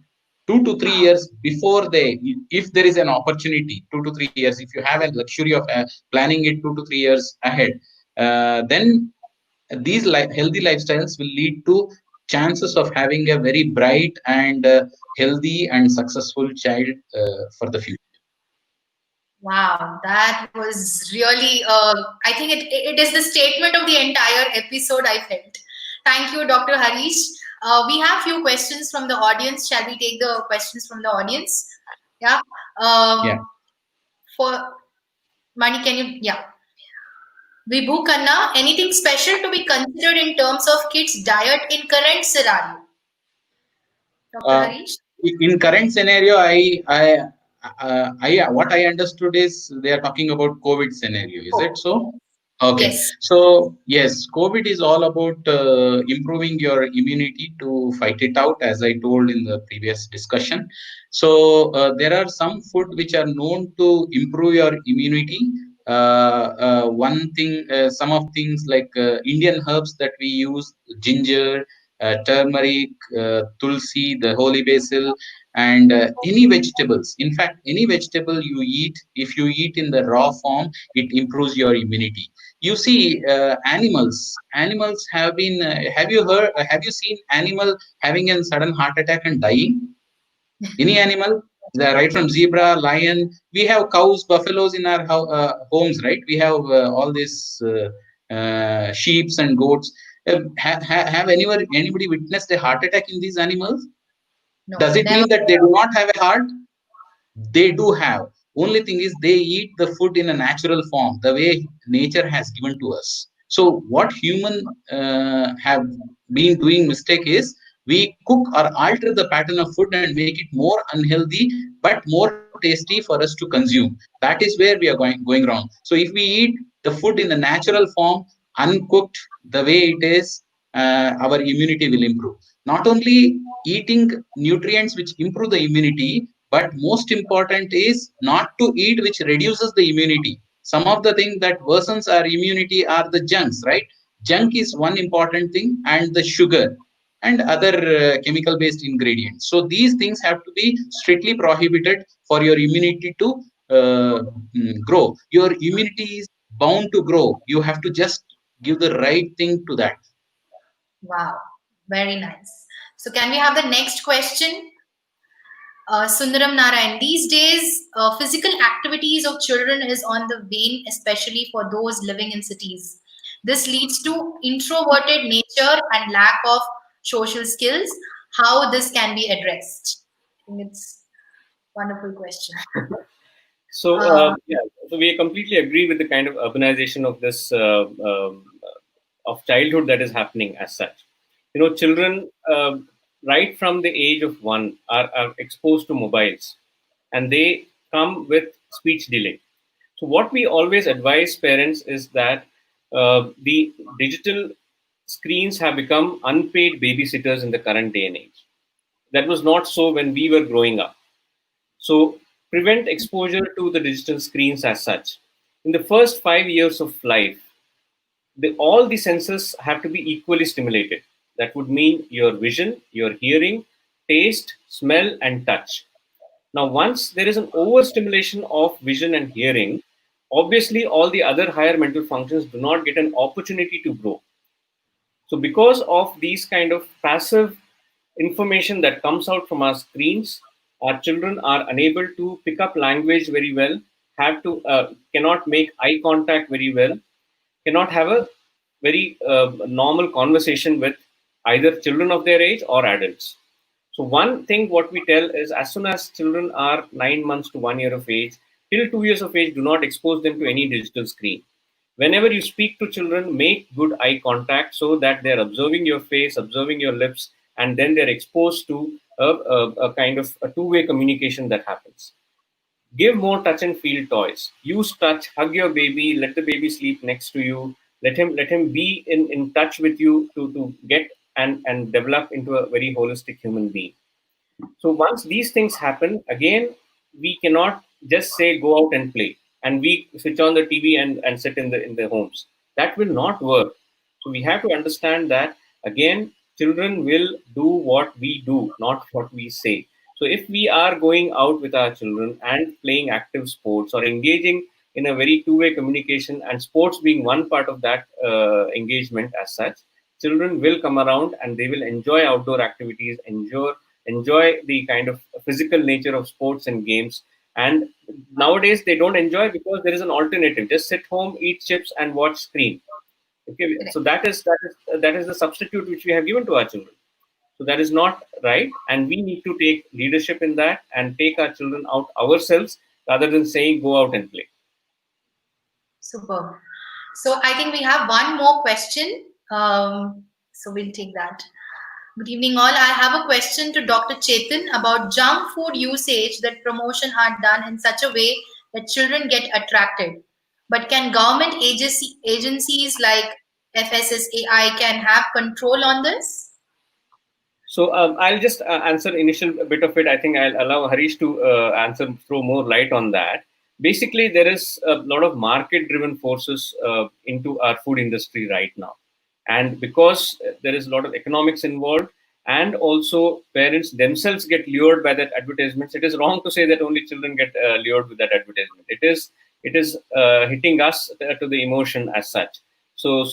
2 to 3 years before if there is an opportunity, 2 to 3 years, if you have a luxury of planning it 2 to 3 years ahead, then these healthy lifestyles will lead to chances of having a very bright and healthy and successful child for the future. Wow, that was really, I think it is the statement of the entire episode, I felt. Thank you, Dr. Harish. We have few questions from the audience. Shall we take the questions from the audience? Yeah. Yeah. For Mani, can you, yeah. Vibhu Khanna, anything special to be considered in terms of kids' diet in current scenario? Dr. Uh, Harish? in current scenario, what I understood is they are talking about COVID scenario. Is it Oh, so? Okay. yes. So yes, COVID is all about improving your immunity to fight it out, as I told in the previous discussion. So there are some food which are known to improve your immunity. One thing, some of things like Indian herbs that we use, ginger, turmeric, tulsi, the holy basil, and any vegetables. In fact, any vegetable you eat, if you eat in the raw form, it improves your immunity. You see, animals have been. Have you heard? Have you seen animal having a sudden heart attack and dying? Any animal, right from zebra, lion. We have cows, buffaloes in our homes, right? We have all these sheeps and goats. Have anybody witnessed a heart attack in these animals? No, Does it never. mean that they do not have a heart? They do have. Only thing is they eat the food in a natural form, the way nature has given to us. So what human have been doing mistake is we cook or alter the pattern of food and make it more unhealthy but more tasty for us to consume. That is where we are going wrong. So if we eat the food in the natural form, uncooked, the way it is, our immunity will improve. Not only eating nutrients which improve the immunity, but most important is not to eat which reduces the immunity. Some of the things that worsens our immunity are the junks, right? Junk is one important thing, and the sugar and other chemical based ingredients. So these things have to be strictly prohibited for your immunity to grow. Your immunity is bound to grow. You have to just give the right thing to that. Wow, very nice. So, can we have the next question? Sundaram Narayan, these days, physical activities of children is on the wane, especially for those living in cities. This leads to introverted nature and lack of social skills. How this can be addressed? I think it's a wonderful question. So, Uh, yeah, so we completely agree with the kind of urbanization of this of childhood that is happening as such. Children right from the age of 1 are exposed to mobiles, and they come with speech delay. So, what we always advise parents is that the digital screens have become unpaid babysitters in the current day and age. That was not so when we were growing up. So, prevent exposure to the digital screens as such. In the first 5 years of life, all the senses have to be equally stimulated. That would mean your vision, your hearing, taste, smell, and touch. Now, once there is an overstimulation of vision and hearing, obviously all the other higher mental functions do not get an opportunity to grow. So, because of these kind of passive information that comes out from our screens, our children are unable to pick up language very well, have to cannot make eye contact very well, cannot have a very normal conversation with either children of their age or adults. So one thing what we tell is as soon as children are 9 months to 1 year of age, till 2 years of age, do not expose them to any digital screen. Whenever you speak to children, make good eye contact so that they're observing your face, observing your lips, and then they're exposed to a kind of a two-way communication that happens. Give more touch and feel toys. Use touch, hug your baby, let the baby sleep next to you, let him be in touch with you to get and develop into a very holistic human being. So once these things happen, again, we cannot just say go out and play and we switch on the TV and sit in the homes. That will not work. So we have to understand that again, children will do what we do, not what we say. So if we are going out with our children and playing active sports or engaging in a very two-way communication and sports being one part of that engagement as such, children will come around and they will enjoy outdoor activities, enjoy the kind of physical nature of sports and games. And nowadays they don't enjoy because there is an alternative. Just sit home, eat chips, and watch screen. Okay, so that is the substitute which we have given to our children. So that is not right, and we need to take leadership in that and take our children out ourselves rather than saying go out and play. Superb. So I think we have one more question. So we'll take that. Good evening, all. I have a question to Dr. Chetan about junk food usage that promotion are done in such a way that children get attracted. But can government agencies like FSSAI can have control on this? So I'll just answer initial bit of it. I think I'll allow Harish to throw more light on that. Basically, there is a lot of market-driven forces into our food industry right now, and because there is a lot of economics involved, and also parents themselves get lured by that advertisements. It is wrong to say that only children get lured with that advertisement. It is hitting us to the emotion as such. So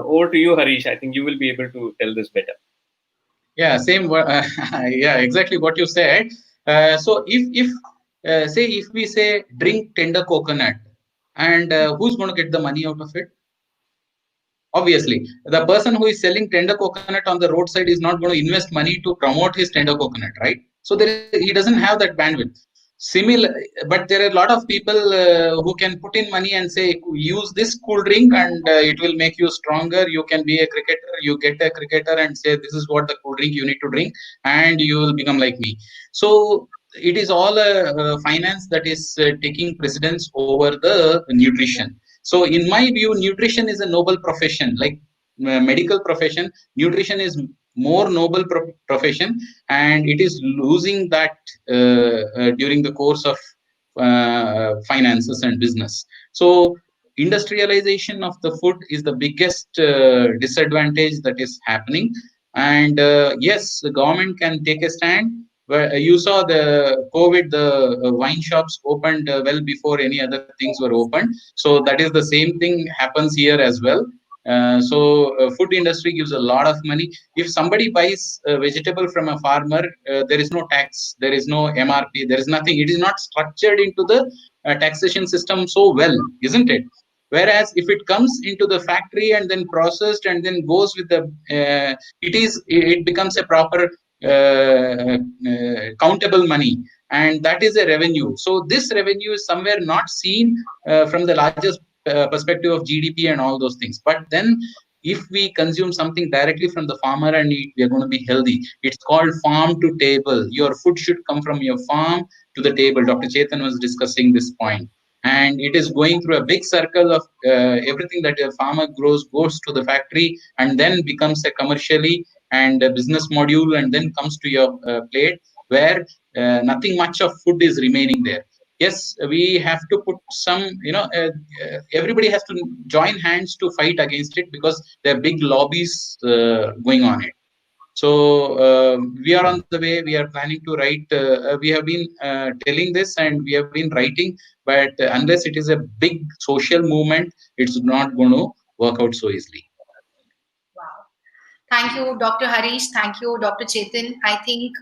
over to you, Harish. I think you will be able to tell this better. Yeah, yeah, exactly what you said. So if we say drink tender coconut, and who's going to get the money out of it? Obviously, the person who is selling tender coconut on the roadside is not going to invest money to promote his tender coconut, right? So he doesn't have that bandwidth. Similar, but there are a lot of people who can put in money and say, use this cool drink and it will make you stronger. You can be a cricketer. You get a cricketer and say, this is what the cool drink you need to drink, and you will become like me. So it is all a finance that is taking precedence over the nutrition. So in my view, nutrition is a noble profession. Like medical profession, nutrition is more noble profession, and it is losing that during the course of finances and business. So industrialization of the food is the biggest disadvantage that is happening. And yes, the government can take a stand. Where you saw the COVID, the wine shops opened well before any other things were opened. So that is the same thing happens here as well. Food industry gives a lot of money. If somebody buys a vegetable from a farmer, there is no tax, there is no MRP, there is nothing. It is not structured into the taxation system so well, isn't it? Whereas if it comes into the factory and then processed and then goes with the, it becomes a proper countable money, and that is a revenue. So this revenue is somewhere not seen from the largest perspective of GDP and all those things. But then if we consume something directly from the farmer and eat, we are going to be healthy. It's called farm to table. Your food should come from your farm to the table. Dr. Chetan was discussing this point. And it is going through a big circle of everything that a farmer grows goes to the factory and then becomes a commercially and a business module, and then comes to your plate, where nothing much of food is remaining there. Yes, we have to put some, everybody has to join hands to fight against it, because there are big lobbies going on it. So we are on the way. We are planning to write. We have been telling this and we have been writing, but unless it is a big social movement, it's not going to work out so easily. Wow. Thank you, Dr. Harish. Thank you, Dr. Chetan. I think,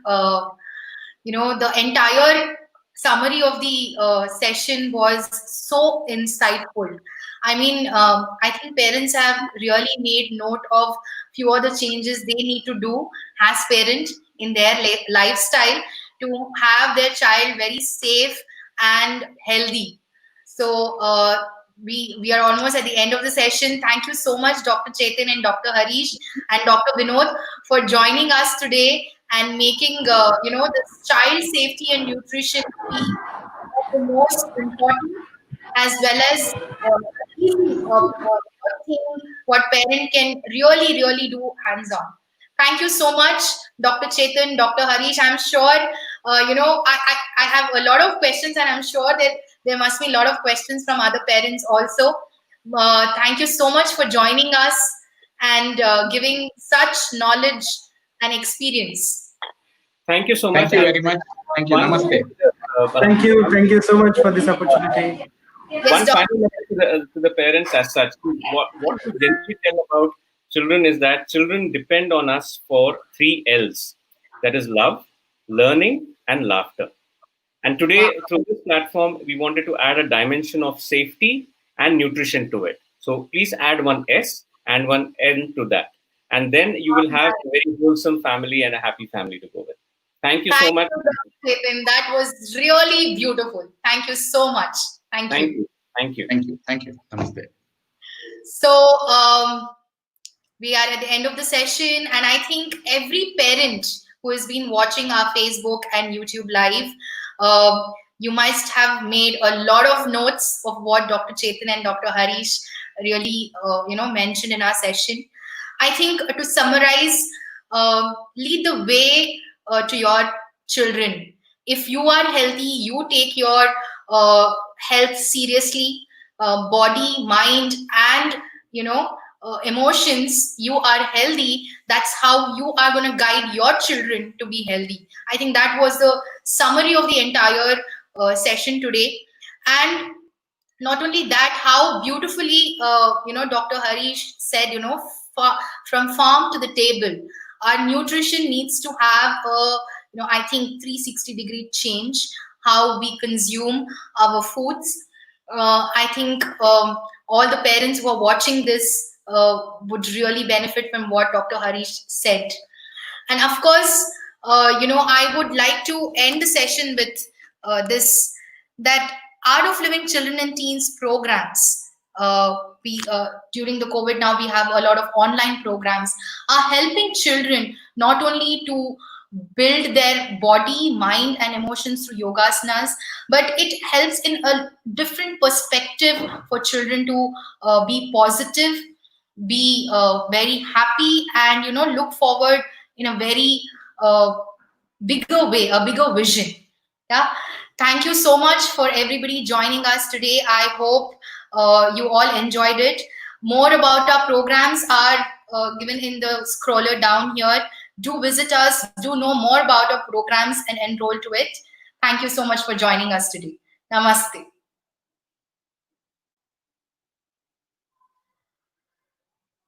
the entire summary of the session was so insightful. I mean, I think parents have really made note of few of the changes they need to do as parents in their lifestyle to have their child very safe and healthy. So we are almost at the end of the session. Thank you so much, Dr. Chetan and Dr. Harish and Dr. Vinod, for joining us today and making this child safety and nutrition be the most important, as well as easy thing what parent can really do hands on. Thank you so much, Dr. Chetan, Dr. Harish. I'm sure I have a lot of questions, and I'm sure that there must be a lot of questions from other parents also. Thank you so much for joining us and giving such knowledge and experience. Thank you so much. Thank you very much. Thank you. Namaste. Thank you so much for this opportunity. One final message to the parents as such. What we generally tell about children is that children depend on us for 3 L's. That is love, learning, and laughter. And today, through this platform, we wanted to add a dimension of safety and nutrition to it. So please add one S and one N to that. And then you will have a very wholesome family and a happy family to go with. Thank you so much. Chetan. That was really beautiful. Thank you so much. Thank you. Thank you. Thank you. Namaste. So we are at the end of the session, and I think every parent who has been watching our Facebook and YouTube live, you must have made a lot of notes of what Dr. Chetan and Dr. Harish really mentioned in our session. I think to summarize, lead the way to your children. If you are healthy, you take your health seriously, body, mind, and emotions. You are healthy. That's how you are going to guide your children to be healthy. I think that was the summary of the entire session today. And not only that, how beautifully Dr. Harish said, from farm to the table, our nutrition needs to have a I think 360-degree change how we consume our foods. I think all the parents who are watching this would really benefit from what Dr. Harish said. And of course, I would like to end the session with this, that Art of Living Children and Teens programs. We during the COVID, now we have a lot of online programs, are helping children not only to build their body, mind, and emotions through yogasanas, but it helps in a different perspective for children to be positive, be very happy, and look forward in a very bigger way, a bigger vision. Yeah. Thank you so much for everybody joining us today. I hope you all enjoyed it. More about our programs are given in the scroller down here. Do visit us, do know more about our programs and enroll to it. Thank you so much for joining us today. Namaste.